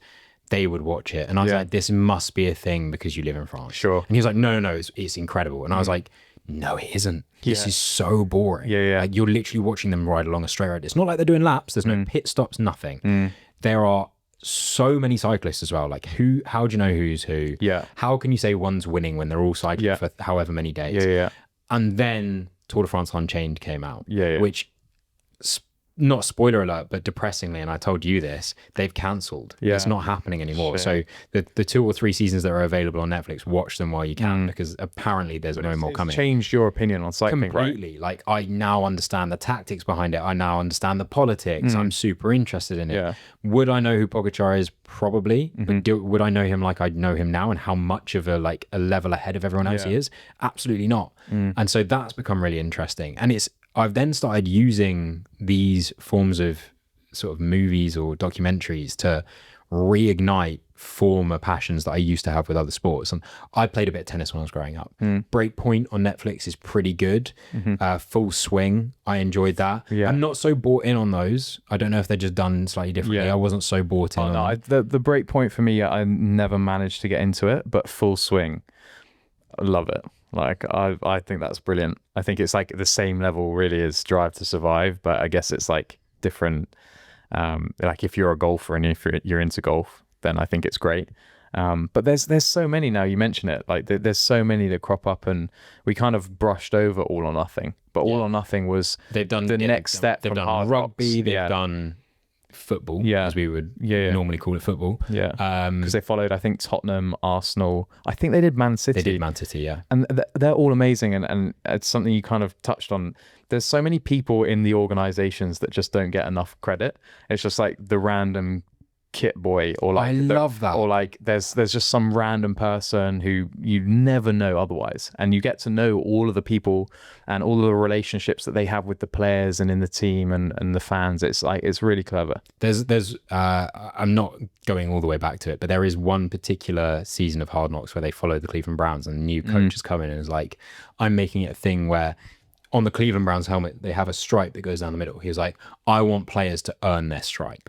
they would watch it. And I was like, this must be a thing because you live in France. Sure. And he was like, no, it's incredible. And I was like, no, it isn't. This is so boring. Yeah. Like, you're literally watching them ride along a straight road. It's not like they're doing laps. There's no pit stops, nothing. There are so many cyclists as well. Like, how do you know who's who? Yeah. How can you say one's winning when they're all cycling for however many days? Yeah. And then Tour de France Unchained came out, which, not spoiler alert, but depressingly, and I told you this, they've cancelled. It's not happening anymore. So the 2 or 3 seasons that are available on Netflix, watch them while you can, because apparently there's no more coming. Changed your opinion on cycling, completely, right? Like, I now understand the tactics behind it. I now understand the politics. I'm super interested in it. Would I know who Pogacar is? Probably. But would I know him like I know him now, and how much of a level ahead of everyone else he is? Absolutely not. And so that's become really interesting. And I've then started using these forms of sort of movies or documentaries to reignite former passions that I used to have with other sports. And I played a bit of tennis when I was growing up. Breakpoint on Netflix is pretty good. Full Swing, I enjoyed that. I'm not so bought in on those. I don't know if they're just done slightly differently. I wasn't so bought in on the Breakpoint for me, I never managed to get into it, but Full Swing, I love it. Like, I think that's brilliant. I think it's like the same level really as Drive to Survive, but I guess it's like different. Like, if you're a golfer and if you're into golf, then I think it's great. But there's so many now. You mention it, like there's so many that crop up, and we kind of brushed over All or Nothing. But All or Nothing was they've done the next step. They've from done rugby. They've done football, as we would normally call it, football. Because they followed, I think, Tottenham, Arsenal. I think they did Man City. They did Man City, and they're all amazing. And it's something you kind of touched on. There's so many people in the organizations that just don't get enough credit. It's just like the random kit boy, or like, I love that, or like there's just some random person who you never know otherwise, and you get to know all of the people and all of the relationships that they have with the players and in the team and the fans. It's like, it's really clever. There's I'm not going all the way back to it, but there is one particular season of Hard Knocks where they follow the Cleveland Browns, and the new coach has come in and is like, I'm making it a thing where on the Cleveland Browns helmet they have a stripe that goes down the middle. He was like, I want players to earn their stripe.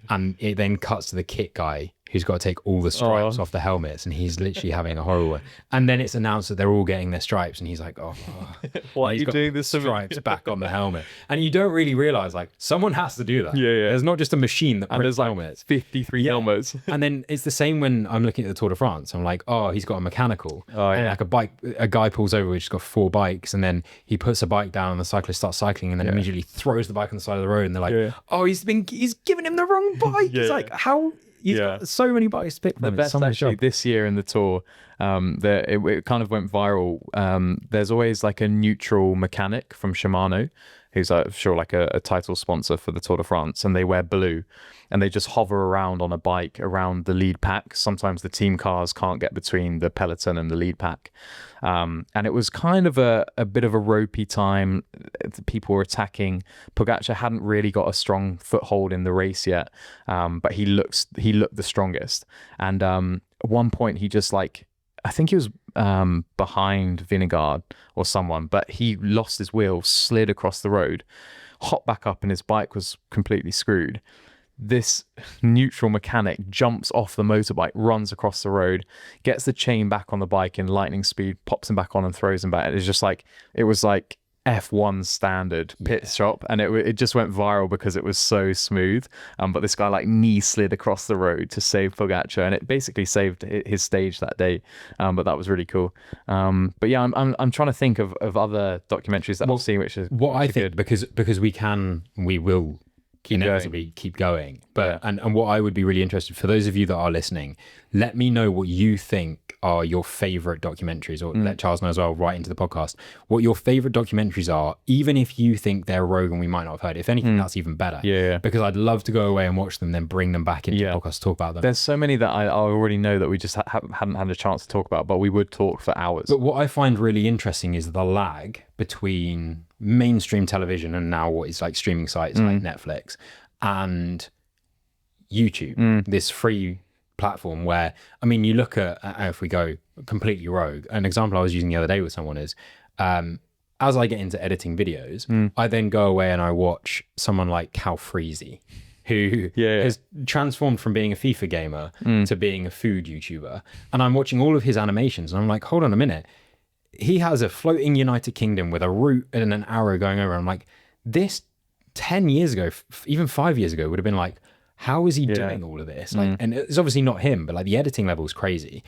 And it then cuts to the kit guy who's got to take all the stripes off the helmets, and he's literally having a horrible one. And then it's announced that they're all getting their stripes, and he's like, why are you doing this? Stripes back on the helmet. And you don't really realize, like, someone has to do that. There's not just a machine that prints like helmets. 53 helmets. And then it's the same when I'm looking at the Tour de France. I'm like, he's got a mechanical. And like a guy pulls over, which has got 4 bikes, and then he puts a bike down, and the cyclist starts cycling, and then immediately throws the bike on the side of the road, and they're like, he's giving him the wrong bike. It's like, how? You've got so many bikes to pick from. The best actually this year in the Tour, it kind of went viral. There's always like a neutral mechanic from Shimano, who's sure like a title sponsor for the Tour de France, and they wear blue, and they just hover around on a bike around the lead pack. Sometimes the team cars can't get between the peloton and the lead pack. And it was kind of a bit of a ropey time. People were attacking. Pogacar hadn't really got a strong foothold in the race yet, but he looked the strongest. And at one point, he just I think he was behind Vingegaard or someone, but he lost his wheel, slid across the road, hopped back up, and his bike was completely screwed. This neutral mechanic jumps off the motorbike, runs across the road, gets the chain back on the bike in lightning speed, pops him back on and throws him back. It's just like, it was like F1 standard pit stop, and it just went viral because it was so smooth. But this guy like knee slid across the road to save Pogacar, and it basically saved his stage that day. But that was really cool. But yeah, I'm trying to think of other documentaries that I've seen, which is what I think, good. because we will inevitably keep going. But and what I would be really interested, for those of you that are listening, let me know what you think are your favorite documentaries, or let Charles know as well, right into the podcast, what your favorite documentaries are, even if you think they're rogue and we might not have heard. If anything, that's even better. Because I'd love to go away and watch them, then bring them back into the podcast to talk about them. There's so many that I already know that we just hadn't had a chance to talk about, but we would talk for hours. But what I find really interesting is the lag between mainstream television and now what is like streaming sites like Netflix and YouTube, this free platform where, I mean, you look at, if we go completely rogue, an example I was using the other day with someone is, as I get into editing videos, I then go away and I watch someone like Cal Freezy, who has transformed from being a FIFA gamer to being a food YouTuber. And I'm watching all of his animations and I'm like, hold on a minute. He has a floating United Kingdom with a route and an arrow going over. I'm like, this 10 years ago, even 5 years ago, would have been like, how is he doing all of this? Like, and it's obviously not him, but like the editing level is crazy.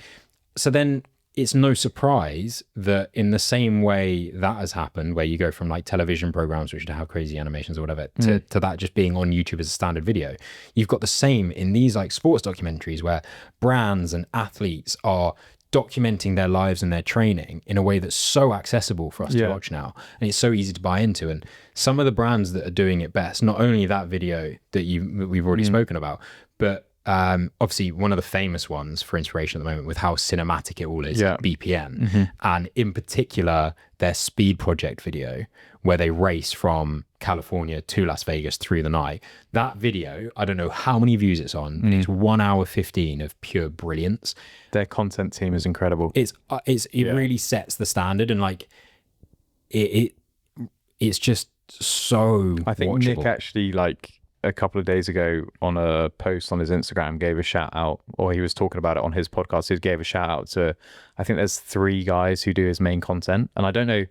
So then it's no surprise that in the same way that has happened, where you go from like television programs, which have crazy animations or whatever, to that just being on YouTube as a standard video, you've got the same in these like sports documentaries where brands and athletes are documenting their lives and their training in a way that's so accessible for us to watch now, and it's so easy to buy into. And some of the brands that are doing it best, not only that video that we've already spoken about, but obviously one of the famous ones for inspiration at the moment with how cinematic it all is, BPN, and in particular their Speed Project video where they race from California to Las Vegas through the night. That video, I don't know how many views it's on, but it's 1 hour 15 of pure brilliance. Their content team is incredible. It really sets the standard, and like it's just so I think watchable. Nick actually, like a couple of days ago on a post on his Instagram, gave a shout out, or he was talking about it on his podcast. He gave a shout out to, I think there's 3 guys who do his main content, and I don't know,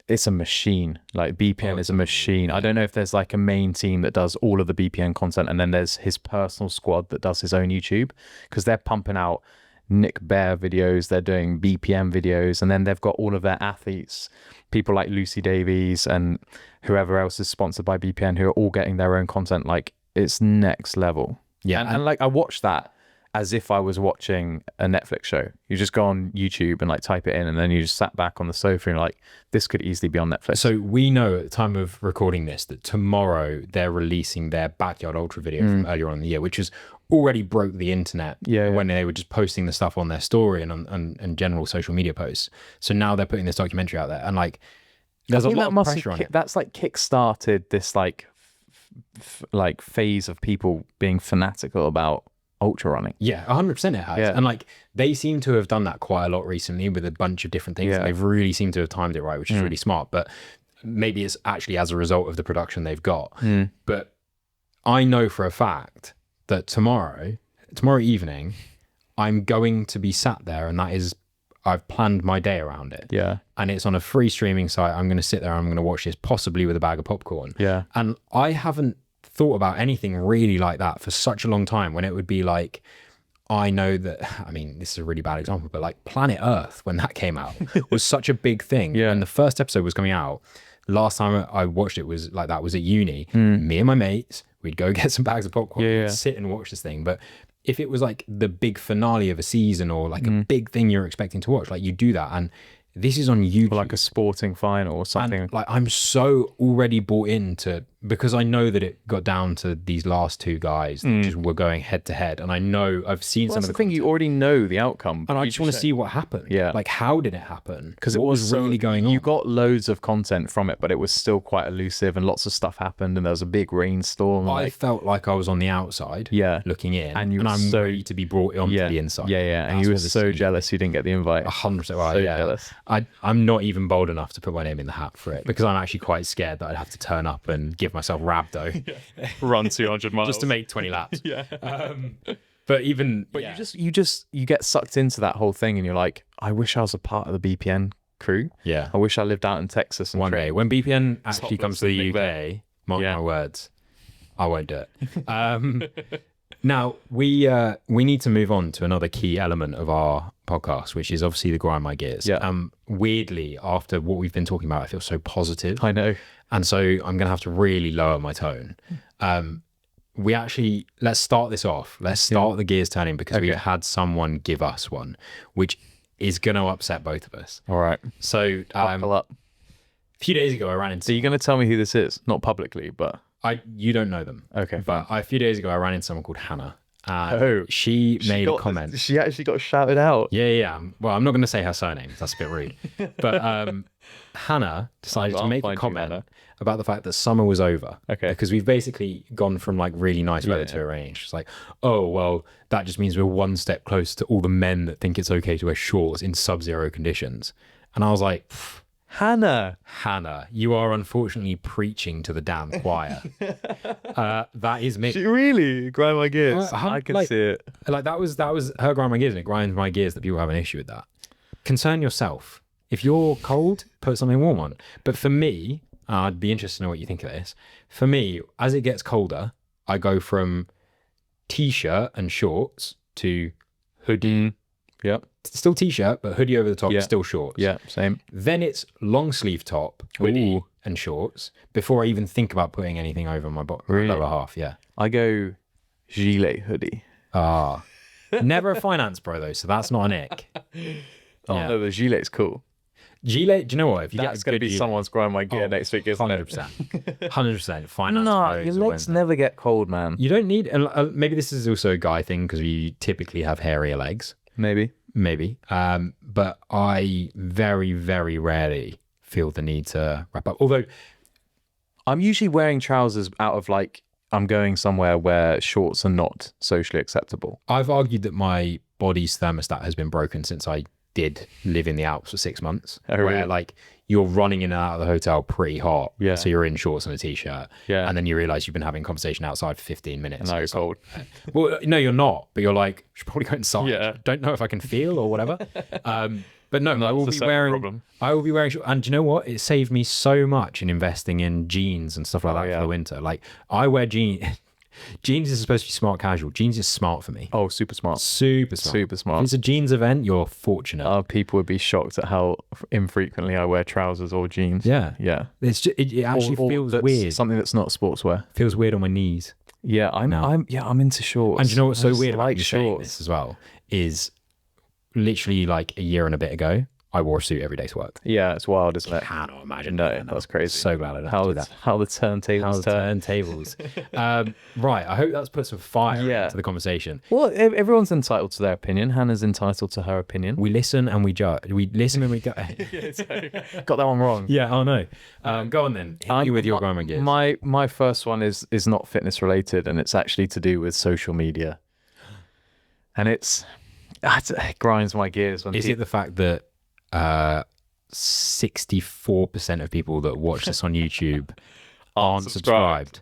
it's a machine. Like BPN is a machine. I don't know if there's like a main team that does all of the BPN content, and then there's his personal squad that does his own YouTube, because they're pumping out Nick Bear videos, they're doing BPM videos, and then they've got all of their athletes, people like Lucy Davies and whoever else is sponsored by BPN, who are all getting their own content. Like, it's next level. And like I watched that as if I was watching a Netflix show. You just go on YouTube and like type it in, and then you just sat back on the sofa and like, this could easily be on Netflix. So we know at the time of recording this that tomorrow they're releasing their Backyard Ultra video from earlier on in the year, which has already broke the internet when they were just posting the stuff on their story and on general social media posts. So now they're putting this documentary out there, and like there's a lot of pressure on it. That's like kickstarted this like like phase of people being fanatical about ultra running. 100% it has. And like they seem to have done that quite a lot recently with a bunch of different things. They've really seemed to have timed it right, which is really smart. But maybe it's actually as a result of the production they've got. But I know for a fact that tomorrow evening, I'm going to be sat there, and that is, I've planned my day around it. And it's on a free streaming site. I'm going to sit there and I'm going to watch this, possibly with a bag of popcorn. And I haven't thought about anything really like that for such a long time, when it would be like, I know that, I mean, this is a really bad example, but like Planet Earth, when that came out, was such a big thing. And the first episode was coming out. Last time I watched it was like that, was at uni. Me and my mates, we'd go get some bags of popcorn, sit and watch this thing. But if it was like the big finale of a season, or like a big thing you're expecting to watch, like you do that. And this is on YouTube. Or like a sporting final or something. And like I'm so already bought into, because I know that it got down to these last 2 guys that just were going head to head, and I know I've seen some of the thing. You already know the outcome, and I just want to see what happened. Like, how did it happen? Because it was really going on. You got loads of content from it, but it was still quite elusive, and lots of stuff happened, and there was a big rainstorm. I felt like I was on the outside, looking in, and I'm ready to be brought onto the inside. And you were so jealous you didn't get the invite. 100%. Well, so jealous. I'm not even bold enough to put my name in the hat for it, because I'm actually quite scared that I'd have to turn up and give myself rhabdo. Run 200 miles just to make 20 laps. But you get sucked into that whole thing, and you're like, I wish I was a part of the BPN crew. Yeah. I wish I lived out in Texas and One day trained. when BPN actually Topless comes to the swimming UK, there. mark Yeah. my words, I won't do it. Now we need to move on to another key element of our podcast, which is obviously the grind my gears. Yeah. Weirdly, after what we've been talking about, I feel so positive. I know. And so I'm going to have to really lower my tone. Let's start this off. Let's start the gears turning because we've had someone give us one, which is going to upset both of us. All right. So Buckle up. a few days ago, I ran So into... you're going to tell me who this is? Not publicly, but... You don't know them. Okay. But a few days ago, I ran into someone called Hannah. Oh. She made a comment. She actually got shouted out. Yeah. Well, I'm not going to say her surname. That's a bit rude. But Hannah decided to make a comment about the fact that summer was over. Okay. Because we've basically gone from like really nice weather to a range. It's like, oh, well, that just means we're one step closer to all the men that think it's okay to wear shorts in sub-zero conditions. And I was like, Hannah, you are unfortunately preaching to the damn choir. That is me. she really grind my gears. Well, I can like- see it. Like that was her grind my gears, and it grinds my gears that people have an issue with that. Concern yourself. If you're cold, put something warm on. But for me, I'd be interested to know what you think of this. For me, as it gets colder, I go from t-shirt and shorts to hoodie. Yep. Still t-shirt, but hoodie over the top, Yeah. still shorts. Yeah. Same. Then it's long sleeve top, hoodie and shorts before I even think about putting anything over my Really? lower half. Yeah. I go gilet hoodie. Never a finance bro though, so that's not an ick. Oh Yeah. no, the gilet's cool. Gilet, do you know what? If you That's get going to be someone's grind my gear next week, isn't it? 100%. Finance No, pros your will legs win. never get cold, man. You don't need, and maybe this is also a guy thing because we typically have hairier legs. Maybe. But I very, very rarely feel the need to wrap up. Although, I'm usually wearing trousers out of like, I'm going somewhere where shorts are not socially acceptable. I've argued that my body's thermostat has been broken since I did live in the Alps for 6 months. Oh, really? Where like you're running in and out of the hotel pretty hot. Yeah. So you're in shorts and a t-shirt. Yeah. And then you realize you've been having a conversation outside for 15 minutes. And now you're cold. Well, no, you're not. But you're like, I should probably go inside. Yeah. Don't know if I can feel or whatever. But no, I will the be second wearing. problem. I will be wearing. And do you know what? It saved me so much in investing in jeans and stuff like that yeah. for the winter. Like I wear jeans. Jeans is supposed to be smart casual. Jeans is smart for me. Oh, super smart. Super smart. Super smart. If it's a jeans event, you're fortunate. People would be shocked at how infrequently I wear trousers or jeans. Yeah. Yeah. It's just, it actually Or feels that's weird. Something that's not sportswear. Feels weird on my knees. Yeah, I'm into shorts. And do you know what's so I just weird about like you saying shorts? this as well? Is literally like a year and a bit ago, I wore a suit every day to work. Yeah, it's wild, isn't it? Cannot imagine. No, doing that. that's crazy. So glad I don't have How to do the that. how the turntables How the turn. turntables. Right. I hope that's put some fire into the conversation. Well, everyone's entitled to their opinion. Hannah's entitled to her opinion. We listen and we judge. We listen and we go. Got that one wrong. Yeah. Oh no. Go on then. Hit me with your grandma gears. My first one is not fitness related, and it's actually to do with social media. And it grinds my gears. When Is it the fact that 64% of people that watch this on YouTube aren't subscribed?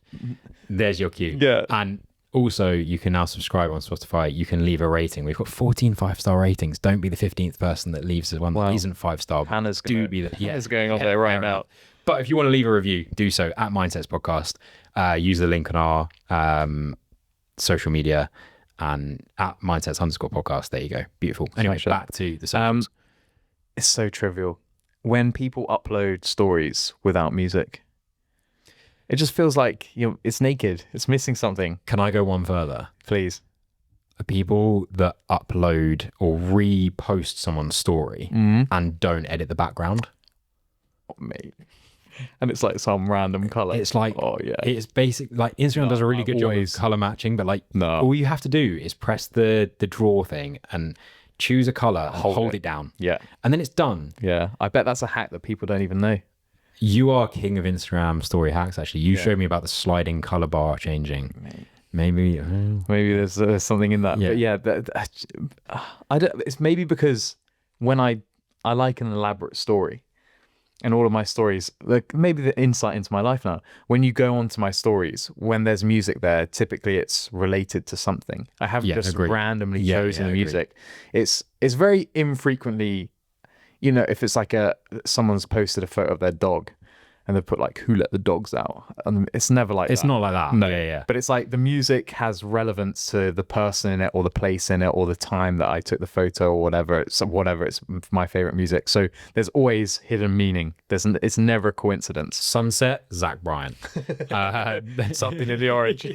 There's your cue. Yeah. And also, you can now subscribe on Spotify. You can leave a rating. We've got 14 5-star ratings. Don't be the 15th person that leaves one that isn't 5-star. Hannah's Hannah's going on there right now. But if you want to leave a review, do so at MindSets Podcast. Use the link on our social media and at MindSets_podcast. There you go. Beautiful. Anyway, back to the socials. It's so trivial. When people upload stories without music, it just feels like it's naked. It's missing something. Can I go one further? Please. People that upload or repost someone's story and don't edit the background. Oh, mate. And it's like some random color. It's like, oh yeah, it's basic. Like Instagram does a really good job of color matching, but like all you have to do is press the draw thing and choose a color, hold it down. Yeah. And then it's done. Yeah. I bet that's a hack that people don't even know. You are king of Instagram story hacks, actually. You showed me about the sliding color bar changing. Maybe there's something in that. Yeah. But I don't. It's maybe because when I like an elaborate story, and all of my stories, like maybe the insight into my life now. When you go onto my stories, when there's music there, typically it's related to something. I haven't just randomly chosen the music. It's very infrequently. you know, if it's like someone's posted a photo of their dog and they put like, who let the dogs out? And it's never like It's that. not like that. No. Yeah. But it's like the music has relevance to the person in it or the place in it or the time that I took the photo or whatever. It's my favorite music. So there's always hidden meaning. It's never a coincidence. Sunset, Zach Bryan. Something in the orange.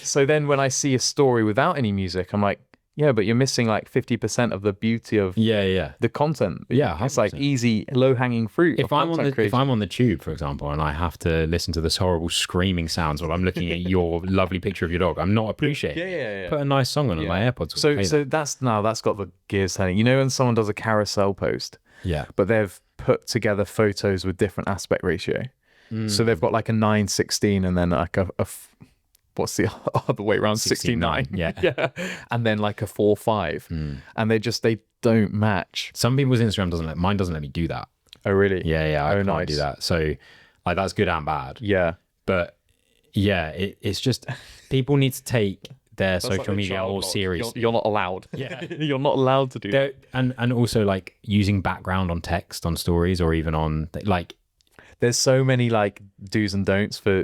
So then when I see a story without any music, I'm like, yeah, but you're missing like 50% of the beauty of the content. Yeah, it's like easy, low-hanging fruit. If I'm on the tube, for example, and I have to listen to this horrible screaming sounds while I'm looking at your lovely picture of your dog, I'm not appreciating it. Yeah. Put a nice song on my AirPods. So that's got the gears turning. You know when someone does a carousel post, but they've put together photos with different aspect ratio. So they've got like a 9:16 and then like what's the other way around? 69. Yeah. And then like a 4:5. And they don't match. Some people's Instagram mine doesn't let me do that. Oh, really? Yeah. I can't do that. So like that's good and bad. Yeah. But yeah, it's just people need to take their social media more seriously. You're not allowed. Yeah. You're not allowed to do that. And also like using background on text on stories or even on like, there's so many like do's and don'ts for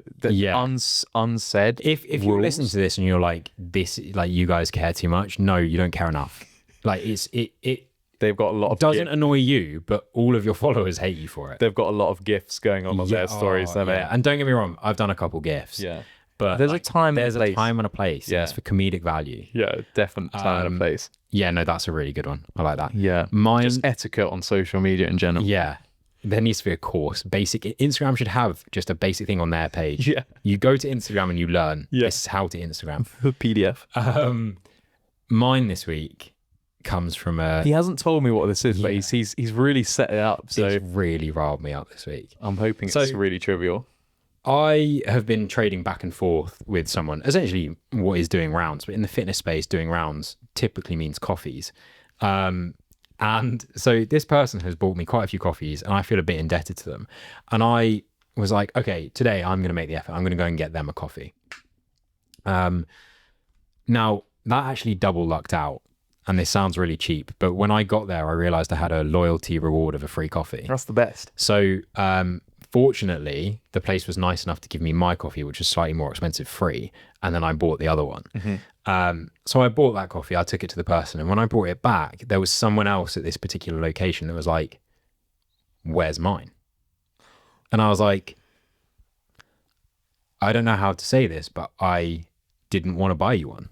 unsaid. If you're listening to this and you're like this, like you guys care too much. No, you don't care enough. Like they've got a lot of doesn't annoy you, but all of your followers hate you for it. They've got a lot of GIFs going on their stories. And don't get me wrong, I've done a couple GIFs. Yeah. But there's a time and a place. Yeah. It's for comedic value. Yeah, definite time and a place. Yeah, no, that's a really good one. I like that. Yeah. Just etiquette on social media in general. Yeah. There needs to be a course. Instagram should have just a basic thing on their page. Yeah. You go to Instagram and you learn this is how to Instagram. The PDF. Mine this week comes from he hasn't told me what this is, but he's really set it up. So it's really riled me up this week. I'm hoping it's really trivial. I have been trading back and forth with someone, essentially what is doing rounds, but in the fitness space, doing rounds typically means coffees. And so this person has bought me quite a few coffees and I feel a bit indebted to them. And I was like, okay, today I'm going to make the effort. I'm going to go and get them a coffee. Now that actually double lucked out. And this sounds really cheap, but when I got there, I realized I had a loyalty reward of a free coffee. That's the best. So, fortunately, the place was nice enough to give me my coffee, which was slightly more expensive, free. And then I bought the other one. So I bought that coffee. I took it to the person. And when I brought it back, there was someone else at this particular location that was like, where's mine? And I was like, I don't know how to say this, but I didn't want to buy you one.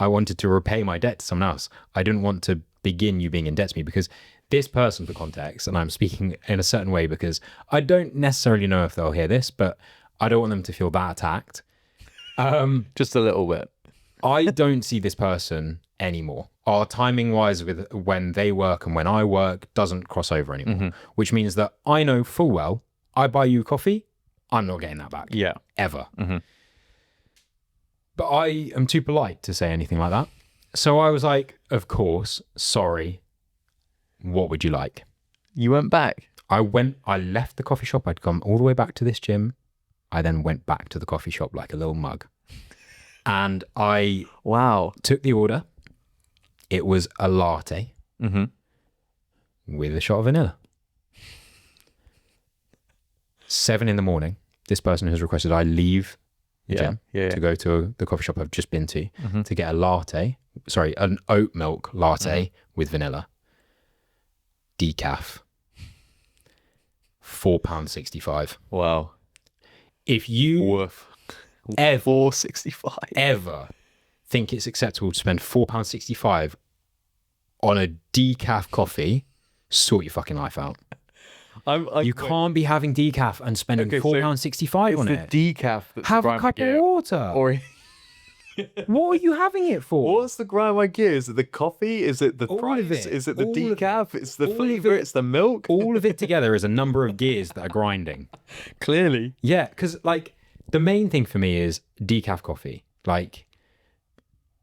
I wanted to repay my debt to someone else. I didn't want to begin you being in debt to me because this person, for context, and I'm speaking in a certain way because I don't necessarily know if they'll hear this, but I don't want them to feel that attacked. Just a little bit. I don't see this person anymore. Our timing wise with when they work and when I work doesn't cross over anymore, which means that I know full well, I buy you coffee, I'm not getting that back. Yeah. Ever. But I am too polite to say anything like that. So I was like, of course, sorry. What would you like? You went back? I left the coffee shop. I'd come all the way back to this gym. I then went back to the coffee shop like a little mug. And I took the order. It was a latte with a shot of vanilla. 7 a.m. This person has requested I leave the gym to go to the coffee shop I've just been to get an oat milk latte with vanilla. Decaf. £4.65. Wow. If you ever £4.65 think it's acceptable to spend £4.65 on a decaf coffee, sort your fucking life out. You can't be having decaf and spending £4.65 on it. The decaf that's have a cup of water. Or what are you having it for? What's the grind I get? Is it the coffee? Is it the price? Is it the decaf? It's the flavor. It's the milk. All of it together is a number of gears that are grinding. Clearly. Yeah, because like the main thing for me is decaf coffee. Like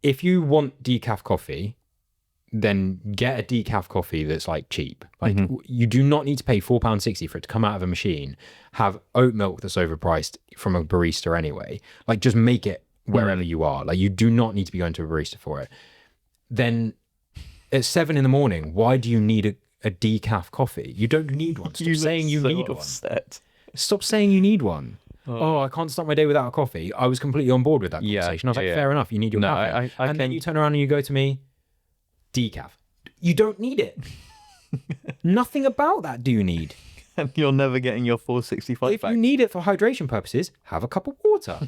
if you want decaf coffee, then get a decaf coffee that's like cheap. Like you do not need to pay £4.60 for it to come out of a machine, have oat milk that's overpriced from a barista anyway. Like just make it wherever you are. Like you do not need to be going to a barista for it. Then at 7 a.m, why do you need a decaf coffee. You don't need one. Stop saying you need one. Upset. Stop saying you need one. Oh, I can't start my day without a coffee. I was completely on board with that conversation. I was like, fair enough, you need your coffee. And then you turn around and you go to me, decaf. You don't need it. Nothing about that do you need. And you're never getting your 465 If you need it for hydration purposes, have a cup of water.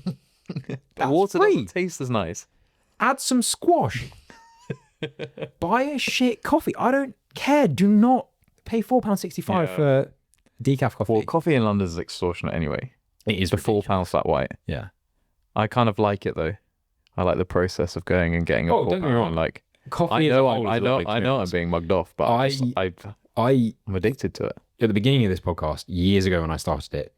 But water doesn't taste as nice. Add some squash. Buy a shit coffee. I don't care. Do not pay £4.65 for decaf coffee. Well, coffee in London is extortionate anyway. It is the £4 flat white. Yeah. I kind of like it though. I like the process of going and getting a £4. Don't get me wrong. Like Coffee. I know I'm being mugged off, but I'm addicted to it. At the beginning of this podcast, years ago when I started it,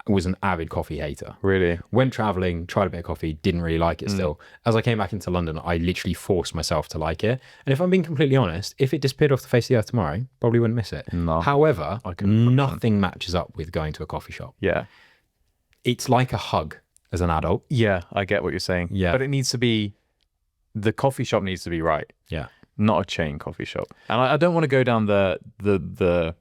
I was an avid coffee hater. Really? Went traveling, tried a bit of coffee, didn't really like it still. As I came back into London, I literally forced myself to like it. And if I'm being completely honest, if it disappeared off the face of the earth tomorrow, probably wouldn't miss it. No. However, nothing matches up with going to a coffee shop. Yeah. It's like a hug as an adult. Yeah, I get what you're saying. Yeah. But it needs to be, the coffee shop needs to be right. Yeah. Not a chain coffee shop. And I don't want to go down the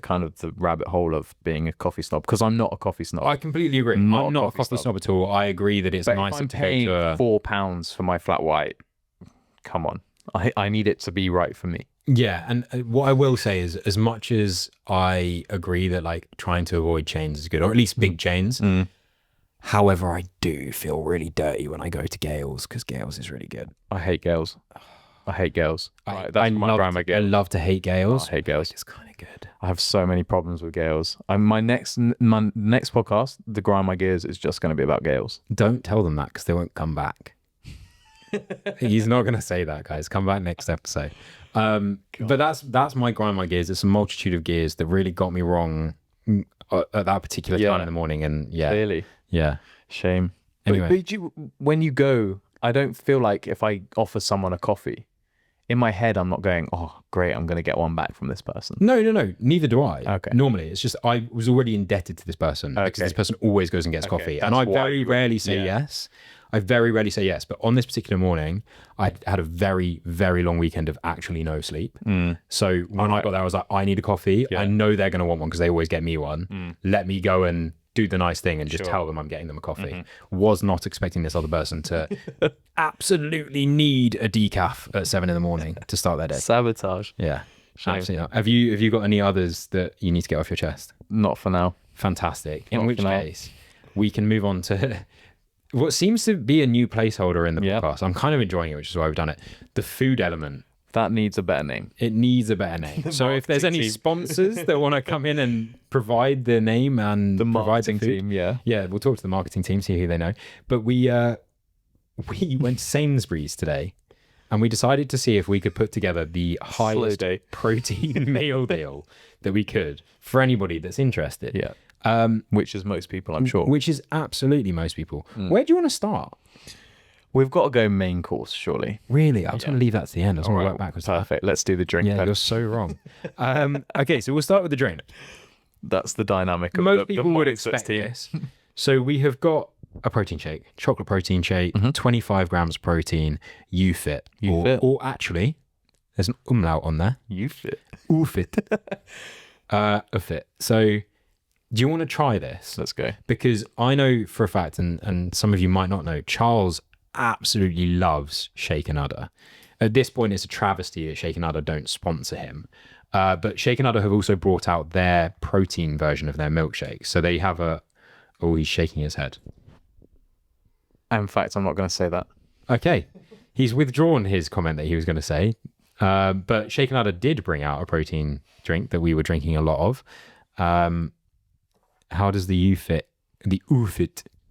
kind of the rabbit hole of being a coffee snob, because I'm not a coffee snob. I completely agree. I'm not a coffee snob at all. I agree that it's but nicer if I'm to paying go to £4 for my flat white, come on. I need it to be right for me. Yeah, and what I will say is, as much as I agree that like trying to avoid chains is good, or at least big chains, however, I do feel really dirty when I go to Gales, because Gales is really good. I hate Gales. Right, that's I love to hate Gales. I hate Gales. It's kind of good. I have so many problems with Gales. My next podcast, The Grind My Gears, is just going to be about Gales. Don't tell them that, because they won't come back. He's not going to say that, guys. Come back next episode. But that's my Grind My Gears. It's a multitude of gears that really got me wrong at that particular time in the morning. And Clearly. Yeah. Shame. Anyway. But when you go, I don't feel like if I offer someone a coffee, in my head, I'm not going, oh, great, I'm going to get one back from this person. No. Neither do I. Okay. Normally, it's just I was already indebted to this person because this person always goes and gets coffee. And I very rarely say yes. But on this particular morning, I had a very, very long weekend of actually no sleep. So when I got there, I was like, I need a coffee. I know they're going to want one because they always get me one. Let me go and do the nice thing and just tell them I'm getting them a coffee. Was not expecting this other person to absolutely need a decaf at 7 a.m. to start their day. Sabotage. Yeah. Shame. Absolutely not. Have you got any others that you need to get off your chest? Not for now. Fantastic. In which case, we can move on to what seems to be a new placeholder in the podcast. I'm kind of enjoying it, which is why we've done it. The food element. That needs a better name. It needs a better name. So if there's any sponsors that want to come in and provide the name and the provide the marketing food, team, yeah, we'll talk to the marketing team, see who they know. But we went to Sainsbury's today, and we decided to see if we could put together the highest protein meal deal that we could for anybody that's interested. Yeah. Which is most people, I'm sure. Which is absolutely most people. Where do you want to start? We've got to go main course, surely. Really? I was going to leave that to the end. I was going to work backwards. Perfect. Let's do the drink. Yeah, you're so wrong. Okay, so we'll start with the drink. That's the dynamic of most the people would MindSets expect team. this. So we have got a protein shake, chocolate protein shake, 25 grams of protein, UFit. Or actually, there's an umlaut on there. UFit. UFit. So do you want to try this? Let's go. Because I know for a fact, and some of you might not know, Charles absolutely loves Shake and Udder. At this point, it's a travesty that Shake and Udder don't sponsor him. But Shake and Udder have also brought out their protein version of their milkshake. So they have he's shaking his head. In fact, I'm not going to say that. Okay. He's withdrawn his comment that he was going to say. But Shake and Udder did bring out a protein drink that we were drinking a lot of. How does the UFit?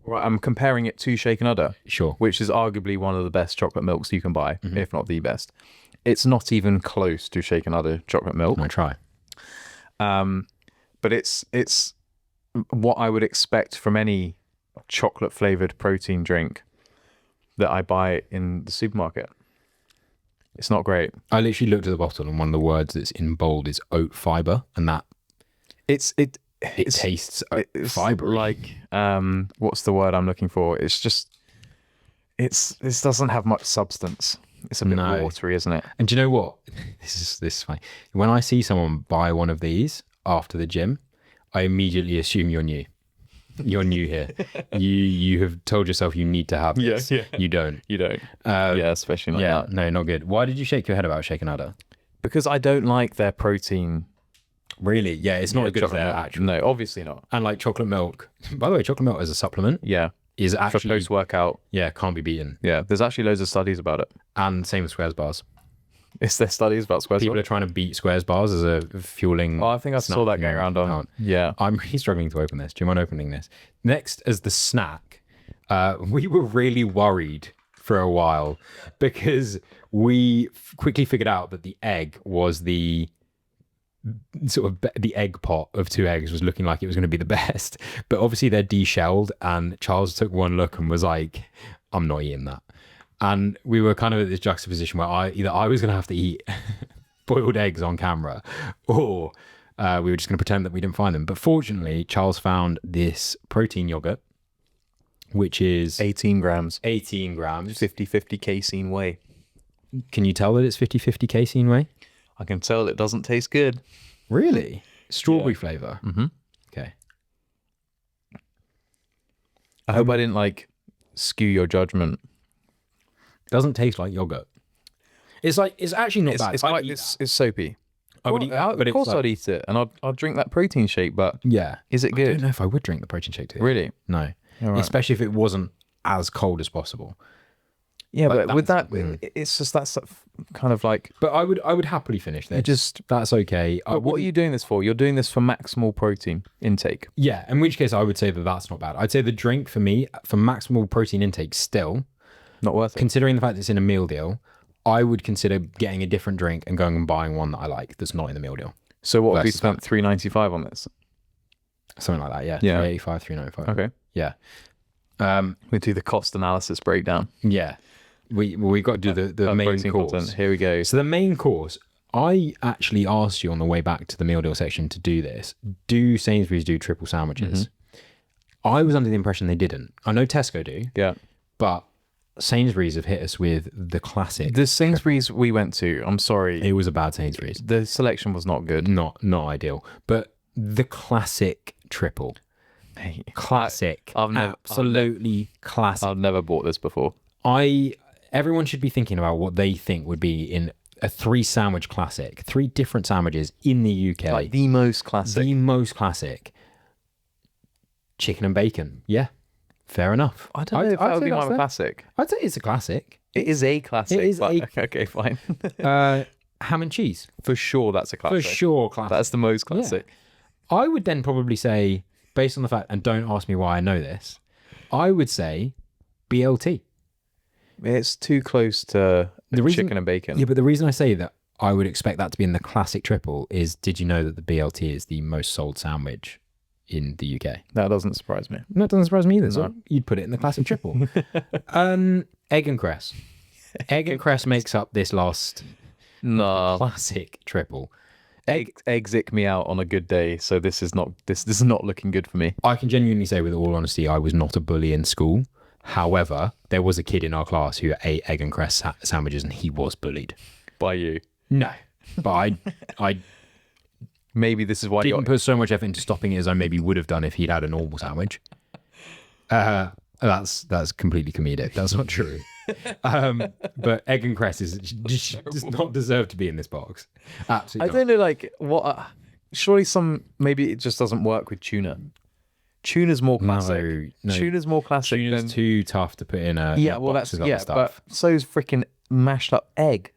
Right, I'm comparing it to Shake and Udder. Sure. Which is arguably one of the best chocolate milks you can buy, if not the best. It's not even close to Shake and Udder chocolate milk. I try. But it's what I would expect from any chocolate flavored protein drink that I buy in the supermarket. It's not great. I literally looked at the bottle, and one of the words that's in bold is oat fiber, and that it tastes fiber. Like what's the word I'm looking for? It's just this doesn't have much substance. It's a bit watery, isn't it? And do you know what? this is funny. When I see someone buy one of these after the gym, I immediately assume you're new. You're new here. You have told yourself you need to have this. Yeah. You don't. You don't. Yeah, especially not that. No, not good. Why did you shake your head about Shakenada? Because I don't like their protein. Really? Yeah, it's not as good as their actual. No, obviously not. And like chocolate milk. By the way, chocolate milk as a supplement Yeah. is actually Post-workout. yeah, can't be beaten. Yeah, there's actually loads of studies about it. And same with Squares bars. Is there studies about squares? People are trying to beat Squares bars as a fueling. Oh, I think I saw that going around on. Yeah. I'm really struggling to open this. Do you mind opening this? Next, as the snack, we were really worried for a while because we quickly figured out that the egg was the the egg pot of 2 eggs was looking like it was going to be the best. But obviously they're deshelled, and Charles took one look and was like, I'm not eating that. And we were kind of at this juxtaposition where I was going to have to eat boiled eggs on camera, or we were just going to pretend that we didn't find them. But fortunately, Charles found this protein yogurt, which is 18 grams. 18 grams. 50-50 casein whey. Can you tell that it's 50-50 casein whey? I can tell it doesn't taste good. Really? Strawberry flavor? Mm-hmm. Okay. I hope I didn't like skew your judgment. Doesn't taste like yogurt. It's actually not bad. It's soapy. I would eat that, but of course it's like, I'd eat it, and I'd drink that protein shake. But yeah, is it I good? don't know if I would drink the protein shake too. Really? No, All right. especially if it wasn't as cold as possible. Yeah, Like, but with that, that's- it's just that stuff kind of like. But I would happily finish this. That's okay. But what are you doing this for? You're doing this for maximal protein intake. Yeah, in which case I would say that that's not bad. I'd say the drink for me, for maximal protein intake, still, Not worth it. considering the fact it's in a meal deal, I would consider getting a different drink and going and buying one that I like that's not in the meal deal. So what have we versus spent $3.95 on this? Something like that, yeah. Yeah. 385, 395. Okay. Yeah. We do the cost analysis breakdown. Yeah. We got to do the main Protein course. content. Here we go. So the main course, I actually asked you on the way back to the meal deal section to do this. Do Sainsbury's do triple sandwiches? I was under the impression they didn't. I know Tesco do, Yeah. but Sainsbury's have hit us with the classic. The Sainsbury's we went to, I'm sorry, It was a bad Sainsbury's. the selection was not good. Not ideal, but the classic triple. Classic. Absolutely classic. I've never bought this before. Everyone should be thinking about what they think would be in a 3-sandwich classic. 3 different sandwiches in the UK. Like the most classic. The most classic. Chicken and bacon. Yeah. Fair enough. I don't know if that would be my classic. I'd say it's a classic. It is a classic. It is okay, fine. Ham and cheese. For sure, that's a classic. For sure, classic. That's the most classic. I would then probably say, based on the fact, and don't ask me why I know this, I would say BLT. It's too close to chicken and bacon. Yeah, but the reason I say that I would expect that to be in the classic triple is, did you know that the BLT is the most sold sandwich in the UK? That doesn't surprise me. No, it doesn't surprise me either. No. So you'd put it in the classic triple. Egg and cress. Egg and cress makes up this last classic triple. Eggs ick me out on a good day, so this is not looking good for me. I can genuinely say, with all honesty, I was not a bully in school. However, there was a kid in our class who ate egg and cress sandwiches, and he was bullied. By you? No, but I Maybe this is why didn't put so much effort into stopping it as I maybe would have done if he'd had a normal sandwich. That's completely comedic. That's not true. But egg and cress does not deserve to be in this box. Absolutely. I don't know, like what? Surely maybe it just doesn't work with tuna. Tuna's more classic. No. Tuna's more classic. Tuna's too tough to put in a that's but so's freaking mashed up egg.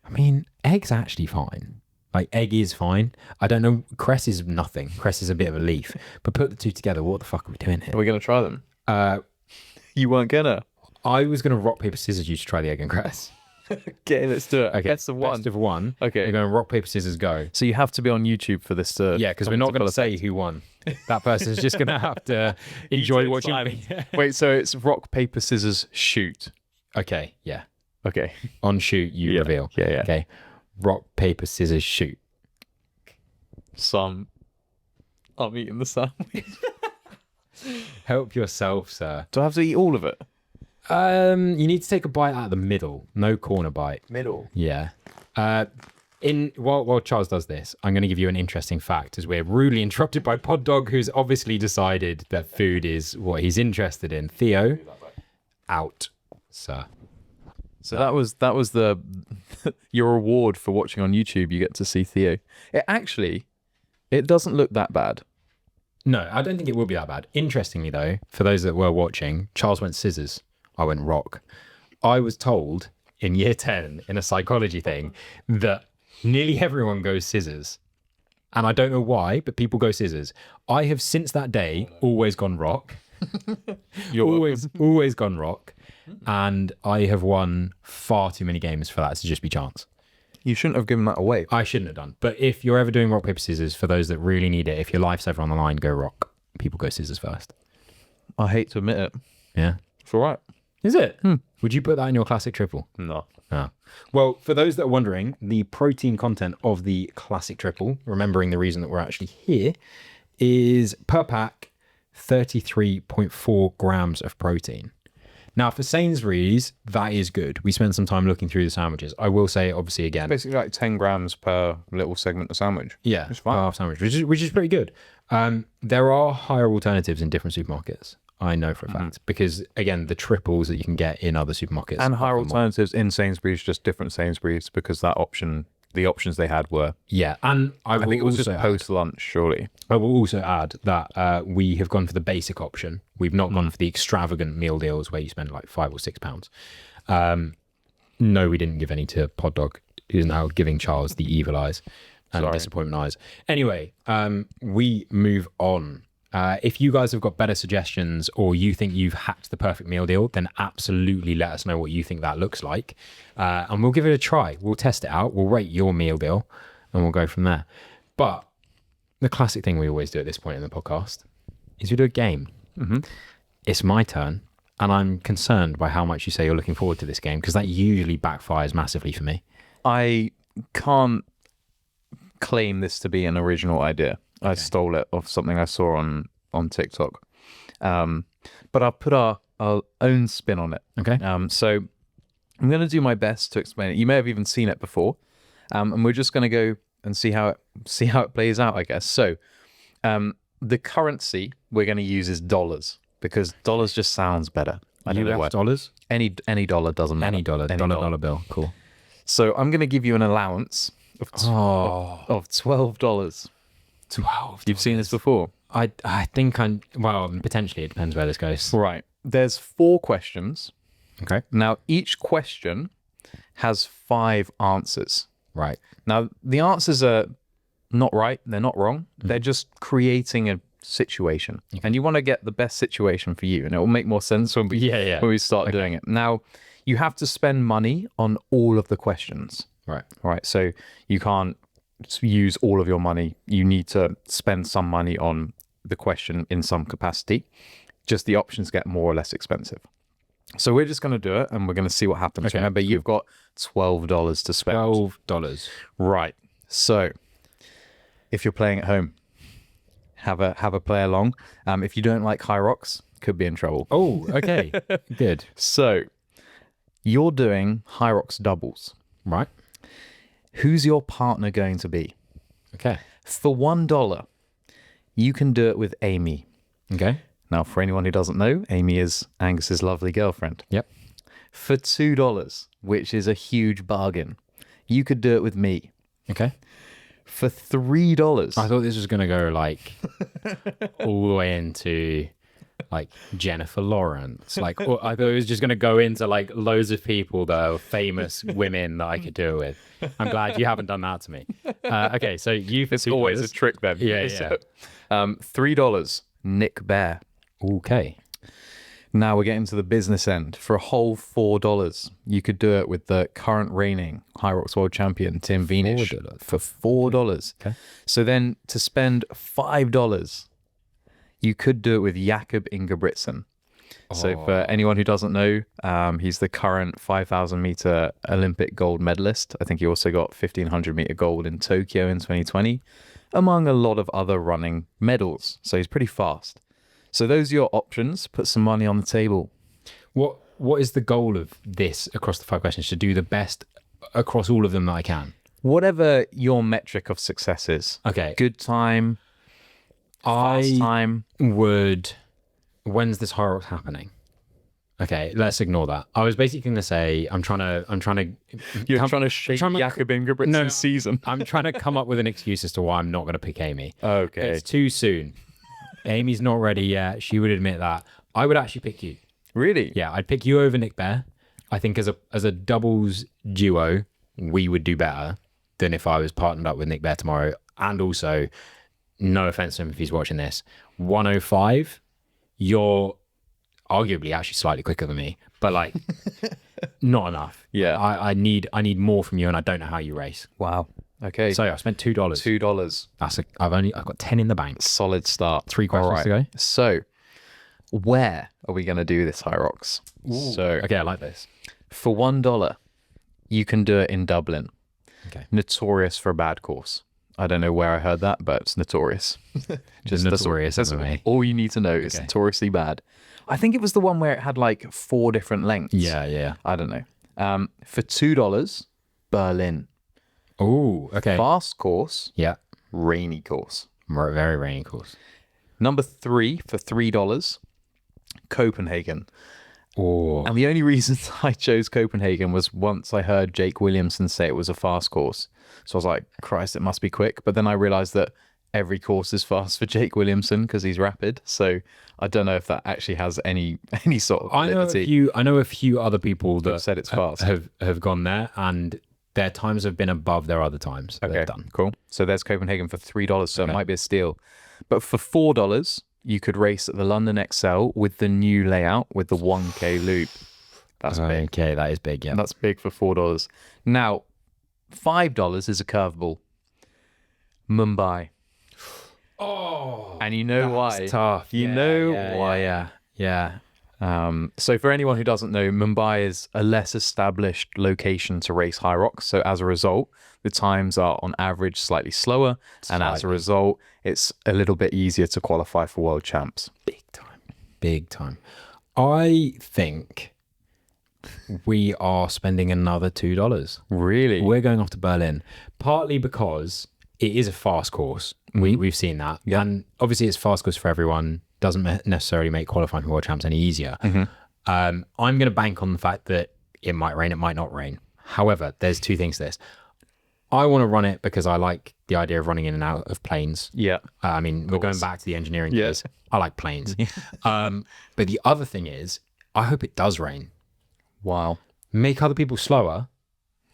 I mean, egg's actually fine. Like, egg is fine. I don't know. Cress is nothing. Cress is a bit of a leaf. But put the two together, what the fuck are we doing here? Are we gonna try them? You weren't gonna. I was gonna rock paper scissors you to try the egg and cress. Okay, let's do it. Okay, Best of one. Best of one. Okay. We're going rock paper scissors go. So you have to be on YouTube for this to. Yeah, because we're not going to say who won. That person's just going to have to enjoy watching me. Wait, so it's rock, paper, scissors, shoot. Okay, yeah. Okay. On shoot, you reveal. Yeah. Okay. Rock, paper, scissors, shoot. I'm eating the sandwich. Help yourself, sir. Do I have to eat all of it? You need to take a bite out of the middle. No corner bite. Middle. Yeah. While Charles does this, I'm going to give you an interesting fact as we're rudely interrupted by Pod Dog, who's obviously decided that food is what he's interested in. Theo, out, sir. So that was the your reward for watching on YouTube. You get to see Theo. It doesn't look that bad. No, I don't think it will be that bad. Interestingly, though, for those that were watching, Charles went scissors. I went rock. I was told in year 10 in a psychology thing that nearly everyone goes scissors. And I don't know why, but people go scissors. I have since that day always gone rock. always gone rock. And I have won far too many games for that to just be chance. You shouldn't have given that away. I shouldn't have done. But if you're ever doing rock, paper, scissors, for those that really need it, if your life's ever on the line, go rock. People go scissors first. I hate to admit it. Yeah. It's all right. Is it? Would you put that in your classic triple? No. Oh. Well, for those that are wondering, the protein content of the classic triple, remembering the reason that we're actually here, is per pack 33.4 grams of protein. Now, for Sainsbury's, that is good. We spend some time looking through the sandwiches. I will say, obviously, again, Basically like 10 grams per little segment of sandwich. yeah, It's fine. half sandwich, which is pretty good. There are higher alternatives in different supermarkets. I know for a fact because, again, the triples that you can get in other supermarkets And higher offer more. alternatives in Sainsbury's, just different Sainsbury's, because the options they had were, Yeah, and I think it was just post-lunch, surely. I will also add that we have gone for the basic option. We've not gone for the extravagant meal deals where you spend like £5 or £6. No, we didn't give any to Pod Dog, who's now giving Charles the evil eyes and disappointment eyes. Anyway, we move on. If you guys have got better suggestions or you think you've hacked the perfect meal deal, then absolutely let us know what you think that looks like. And we'll give it a try. We'll test it out. We'll rate your meal deal and we'll go from there. But the classic thing we always do at this point in the podcast is we do a game. It's my turn. And I'm concerned by how much you say you're looking forward to this game because that usually backfires massively for me. I can't claim this to be an original idea. I stole it off something I saw on TikTok. But I'll put our own spin on it. Okay. So I'm going to do my best to explain it. You may have even seen it before. And we're just going to go and see how it plays out, I guess. So the currency we're going to use is dollars because dollars just sounds better. I don't know why. dollars? Any dollar doesn't matter. Any dollar bill. Cool. So I'm going to give you an allowance of $12. 12. You've seen this before? I think potentially it depends where this goes. Right. There's 4 questions. Okay. Now, each question has 5 answers. Right. Now, the answers are not right. They're not wrong. They're just creating a situation. And you want to get the best situation for you. And it will make more sense when we start doing it. Now, you have to spend money on all of the questions. Right. Right. So you can't use all of your money. You need to spend some money on the question in some capacity. Just the options get more or less expensive. So we're just going to do it and we're going to see what happens. Okay. Remember, you've got $12 to spend. $12. Right. So if you're playing at home, have a play along. If you don't like high rocks, could be in trouble. Oh, okay. Good. So you're doing high rocks doubles. Right. Who's your partner going to be? Okay. For $1, you can do it with Amy. Okay. Now, for anyone who doesn't know, Amy is Angus's lovely girlfriend. Yep. For $2, which is a huge bargain, you could do it with me. Okay. For $3, I thought this was going to go like all the way into like Jennifer Lawrence. Like I thought it was just going to go into like loads of people that are famous women that I could do it with. I'm glad you haven't done that to me. Okay, so you for it's always a trick then. Yeah. So, $3, Nick Bear. Okay. Now we're getting to the business end. For a whole $4, you could do it with the current reigning High Rocks World Champion, Tim Venich, for $4. Okay. So then to spend $5, you could do it with Jakob Ingebrigtsen. So for anyone who doesn't know, he's the current 5,000 meter Olympic gold medalist. I think he also got 1,500 meter gold in Tokyo in 2020, among a lot of other running medals. So he's pretty fast. So those are your options. Put some money on the table. What is the goal of this across the 5 questions? To do the best across all of them that I can? Whatever your metric of success is. Okay. Good time, fast time. When's this High Rocks happening? Okay, let's ignore that. I was basically going to say, I'm trying to You're trying to shake Jakob Ingebrigtsen's season. I'm trying to come up with an excuse as to why I'm not going to pick Amy. Okay. It's too soon. Amy's not ready yet. She would admit that. I would actually pick you. Really? Yeah, I'd pick you over Nick Bear. I think as a doubles duo, we would do better than if I was partnered up with Nick Bear tomorrow. And also, no offense to him if he's watching this, 105, you're arguably actually slightly quicker than me, but like not enough. Yeah. I need more from you, and I don't know how you race. Wow. Okay. So I spent $2. $2. I've got 10 in the bank. Solid start. 3 questions to go. So where are we going to do this High Rocks? So Okay, I like this. for $1, you can do it in Dublin. Okay. Notorious for a bad course. I don't know where I heard that, but it's notorious. Just notorious. That's all you need to know. It's notoriously bad. I think it was the one where it had like 4 different lengths. Yeah. I don't know. For $2, Berlin. Oh, okay. Fast course, Yeah. rainy course. Very rainy course. Number 3 for $3, Copenhagen. Oh, And the only reason I chose Copenhagen was once I heard Jake Williamson say it was a fast course. So I was like, Christ, it must be quick. But then I realized that every course is fast for Jake Williamson because he's rapid. So I don't know if that actually has any sort of validity. I know a few other people that said it's fast. have gone there, and their times have been above their other times that they've done. Cool. So there's Copenhagen for $3, so it might be a steal. But for $4, you could race at the London XL with the new layout with the 1K loop. That's big. Okay, that is big, yeah. That's big for $4. Now, $5 is a curveball. Mumbai. Oh, And you know why? it's tough. You Yeah, know yeah, why. Yeah. So for anyone who doesn't know, Mumbai is a less established location to race High Rocks. So as a result, the times are on average slightly slower. And as a result, it's a little bit easier to qualify for world champs. Big time. I think we are spending another $2. Really? We're going off to Berlin, partly because it is a fast course. We've seen that. Yeah. And obviously it's fast course for everyone. Doesn't necessarily make qualifying for world champs any easier. I'm going to bank on the fact that it might rain, it might not rain. However, there's 2 things to this. I want to run it because I like the idea of running in and out of planes. Yeah. I mean, we're going back to the engineering piece. I like planes. But the other thing is, I hope it does rain. Wow. Make other people slower,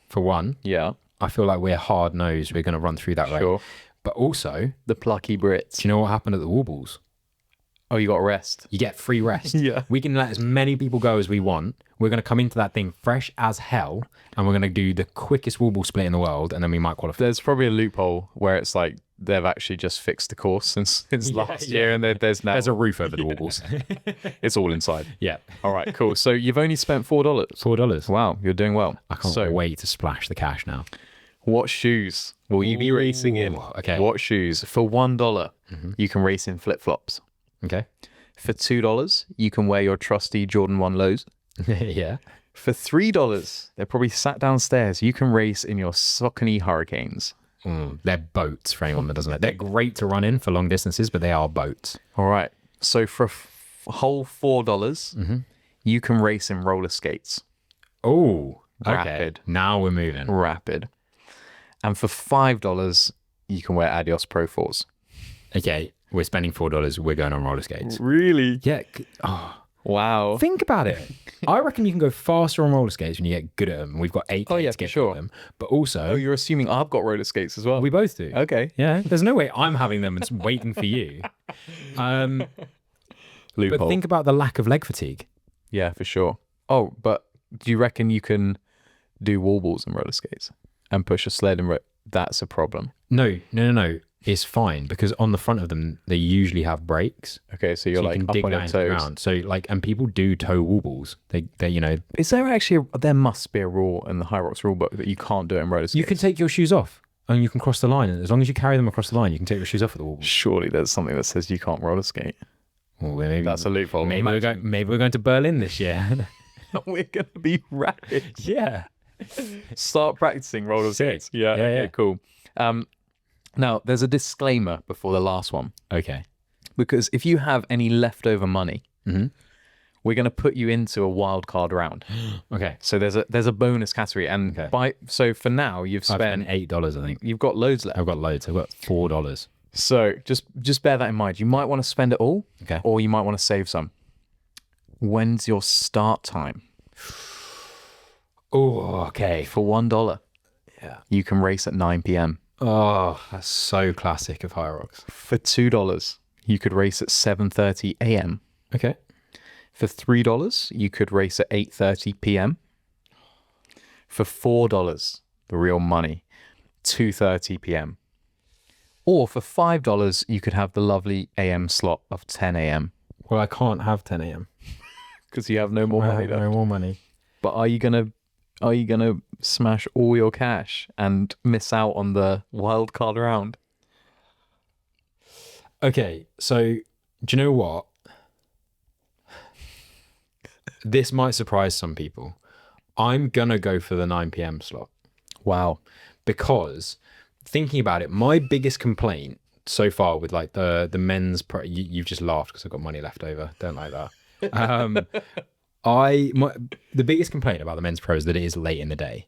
for one. Yeah. I feel like we're hard-nosed. We're going to run through that rain. Sure. But also, The plucky Brits. do you know what happened at the Warbles? Oh, you got rest. You get free rest. Yeah. We can let as many people go as we want. We're going to come into that thing fresh as hell, and we're going to do the quickest Warble split in the world, and then we might qualify. There's probably a loophole where it's like they've actually just fixed the course since last year, and there's now There's a roof over the Warbles. it's all inside. Yeah. All right, cool. So you've only spent $4. $4. Wow, you're doing well. I can't wait to splash the cash now. What shoes will you be racing in? Okay. What shoes? For $1, you can race in flip-flops. Okay. For $2, you can wear your trusty Jordan 1 lows. Yeah. For $3, they're probably sat downstairs. You can race in your Saucony Hurricanes. They're boats for anyone that doesn't know. They're great to run in for long distances, but they are boats. All right. So for a whole $4, you can race in roller skates. Oh, okay. Rapid. Now we're moving. Rapid. And for $5, you can wear Adios Pro 4s. Okay. We're spending $4. We're going on roller skates. Really? Yeah. Wow. Think about it. I reckon you can go faster on roller skates when you get good at them. We've got 8 to get sure. at them. But also, Oh, you're assuming I've got roller skates as well. we both do. Okay. Yeah. There's no way I'm having them and just waiting for you. But Loophole. think about the lack of leg fatigue. Yeah, for sure. Oh, but do you reckon you can do wall balls and roller skates and push a sled and that's a problem? No. It's fine because on the front of them, they usually have brakes. Okay, so you're So like you can up dig on your down into the toes. ground. So like, and people do tow wall balls. They Is there actually there must be a rule in the High Rocks rule book that you can't do it in roller skates? you can take your shoes off and you can cross the line. And as long as you carry them across the line, you can take your shoes off at the wall ball. Surely there's something that says you can't roller skate. Well, maybe That's a loophole. Maybe we're going to Berlin this year. We're gonna be rapid. Yeah. Start practicing roller Sick. skates. Yeah. Yeah, Okay. yeah. Cool. Now there's a disclaimer before the last one, Okay. because if you have any leftover money, Mm-hmm. we're going to put you into a wild card round. Okay. So there's a bonus category, and Okay. so for now you've I've spent spent $8, I think. you've got loads left. I've got loads. I've got $4. So just bear that in mind. You might want to spend it all, Okay. or you might want to save some. When's your start time? Oh, okay. For $1, Yeah. you can race at 9 p.m. Oh, that's so classic of High Rocks. For $2, you could race at 7:30 a.m. Okay. For $3, you could race at 8:30 p.m. For $4, the real money, 2:30 p.m. Or for $5, you could have the lovely AM slot of 10 a.m. Well, I can't have 10 a.m. because you have no more I money have left. no more money. But are you gonna smash all your cash and miss out on the wild card round? Okay, so do you know what? This might surprise some people. I'm gonna go for the 9 p.m. slot. Wow. Because thinking about it, my biggest complaint so far with like the men's pro, you've just laughed because I've got money left over. Don't like that. The biggest complaint about the men's pro is that it is late in the day.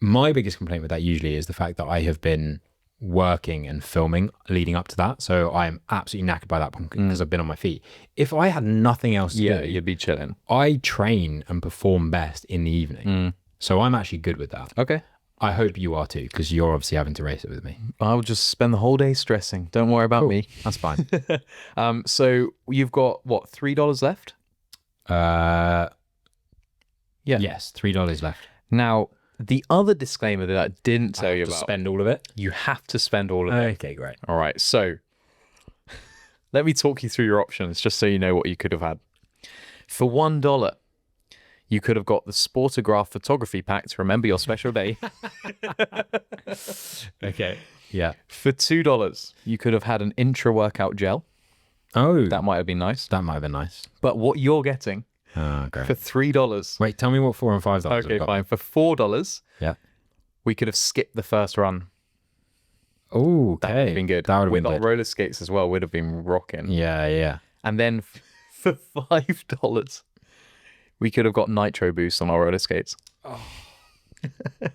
My biggest complaint with that usually is the fact that I have been working and filming leading up to that, so I am absolutely knackered by that point because I've been on my feet. If I had nothing else to do, You'd be chilling. I train and perform best in the evening, so I'm actually good with that. Okay. I hope you are too, because you're obviously having to race it with me. I'll just spend the whole day stressing. Don't worry about me. That's fine. So you've got what, $3 left? Yeah. Yeah. Yes, $3 left. Now, the other disclaimer that I didn't tell you To about, spend all of it. you have to spend all of it. Okay, great. All right. So let me talk you through your options just so you know what you could have had. For $1, you could have got the Sportograph photography pack to remember your special day. Okay. Yeah. For $2, you could have had an intra-workout gel. Oh, That might have been nice. that might have been nice. But what you're getting Oh, great. for $3... Wait, tell me what $4 and $5 Okay, we've got. fine. For $4, Yeah. we could have skipped the first run. Oh, That would okay. have been good. That would have With been our good. roller skates as well, would have been rocking. Yeah, yeah. And then for $5, we could have got nitro boost on our roller skates. That would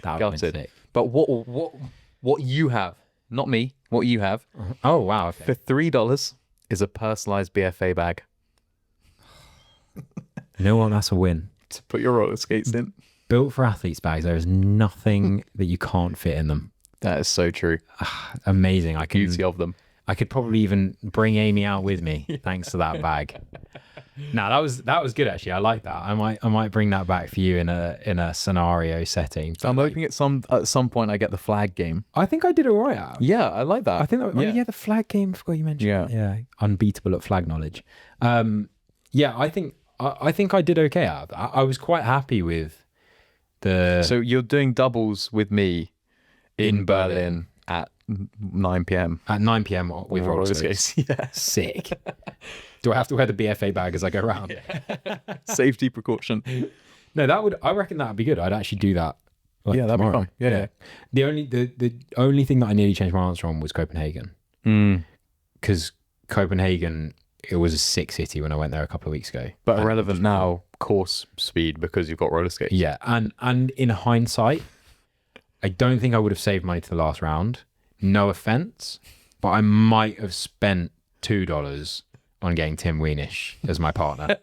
have been Gutted. sick. But what you have, not me, what you have Oh, wow. Okay. for $3 is a personalized BFA bag You know what? That's a win. to put your roller skates in. Built for athletes bags, there is nothing that you can't fit in them. That is so true. Amazing. Beauty of them. I could probably even bring Amy out with me thanks to that bag. No, that was good actually. I like that. I might bring that back for you in a scenario setting. I'm hoping at some point I get the flag game. I think I did all right out. Yeah, I like that. I think that, yeah, the flag game. I forgot you mentioned. Yeah. Yeah, unbeatable at flag knowledge. Yeah, I think I did okay out of that. I was quite happy with the. So you're doing doubles with me in Berlin at 9 p.m. At 9 p.m. with roller roller skates. skates. Yeah. Sick. Do I have to wear the BFA bag as I go around? Safety precaution. No, I reckon that would be good. I'd actually do that. Like, Yeah, that'd be tomorrow. fun. Yeah. The only thing that I nearly changed my answer on was Copenhagen. Because Copenhagen, it was a sick city when I went there a couple of weeks ago. But irrelevant now, course speed, because you've got roller skates. Yeah, and in hindsight, I don't think I would have saved money to the last round. No offense, but I might have spent $2 on getting Tim Weenish as my partner.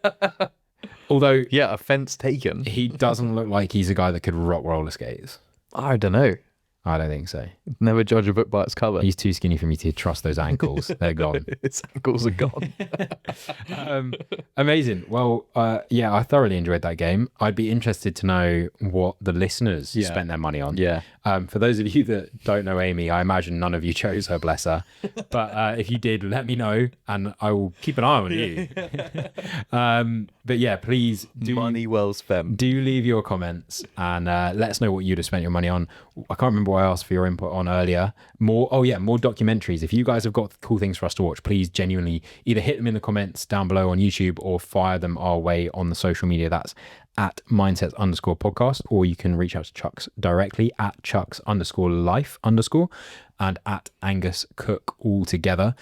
Although Yeah, offense taken. he doesn't look like he's a guy that could rock roller skates. I don't know. I don't think so. Never judge a book by its cover. He's too skinny for me to trust those ankles. They're gone. Its ankles are gone. Amazing. Well, yeah, I thoroughly enjoyed that game. I'd be interested to know what the listeners spent their money on. Yeah. For those of you that don't know Amy, I imagine none of you chose her, bless her. But if you did, let me know and I will keep an eye on you. But yeah, please do Money well spent. do leave your comments and let us know what you'd have spent your money on. I can't remember what I asked for your input on earlier. More documentaries. If you guys have got cool things for us to watch, please genuinely either hit them in the comments down below on YouTube or fire them our way on the social media. That's at mindsets_podcast, or you can reach out to Chucks directly at chucks_life_ and at Angus Cook all together.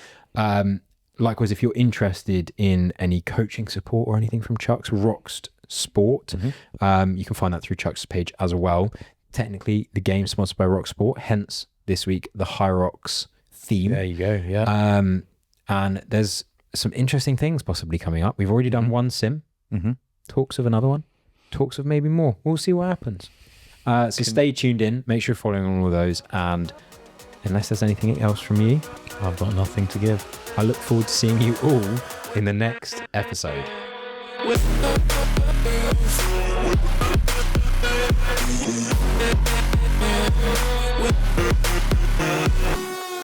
Likewise, if you're interested in any coaching support or anything from Chucks, ROXD Sport, you can find that through Chuck's page as well. Technically, the game sponsored by ROXD Sport, hence this week the Hyrox theme. There you go. Yeah. And there's some interesting things possibly coming up. We've already done one sim. Talks of another one. Talks of maybe more. We'll see what happens. So stay tuned in. Make sure you're following on all of those. And unless there's anything else from you, I've got nothing to give. I look forward to seeing you all in the next episode.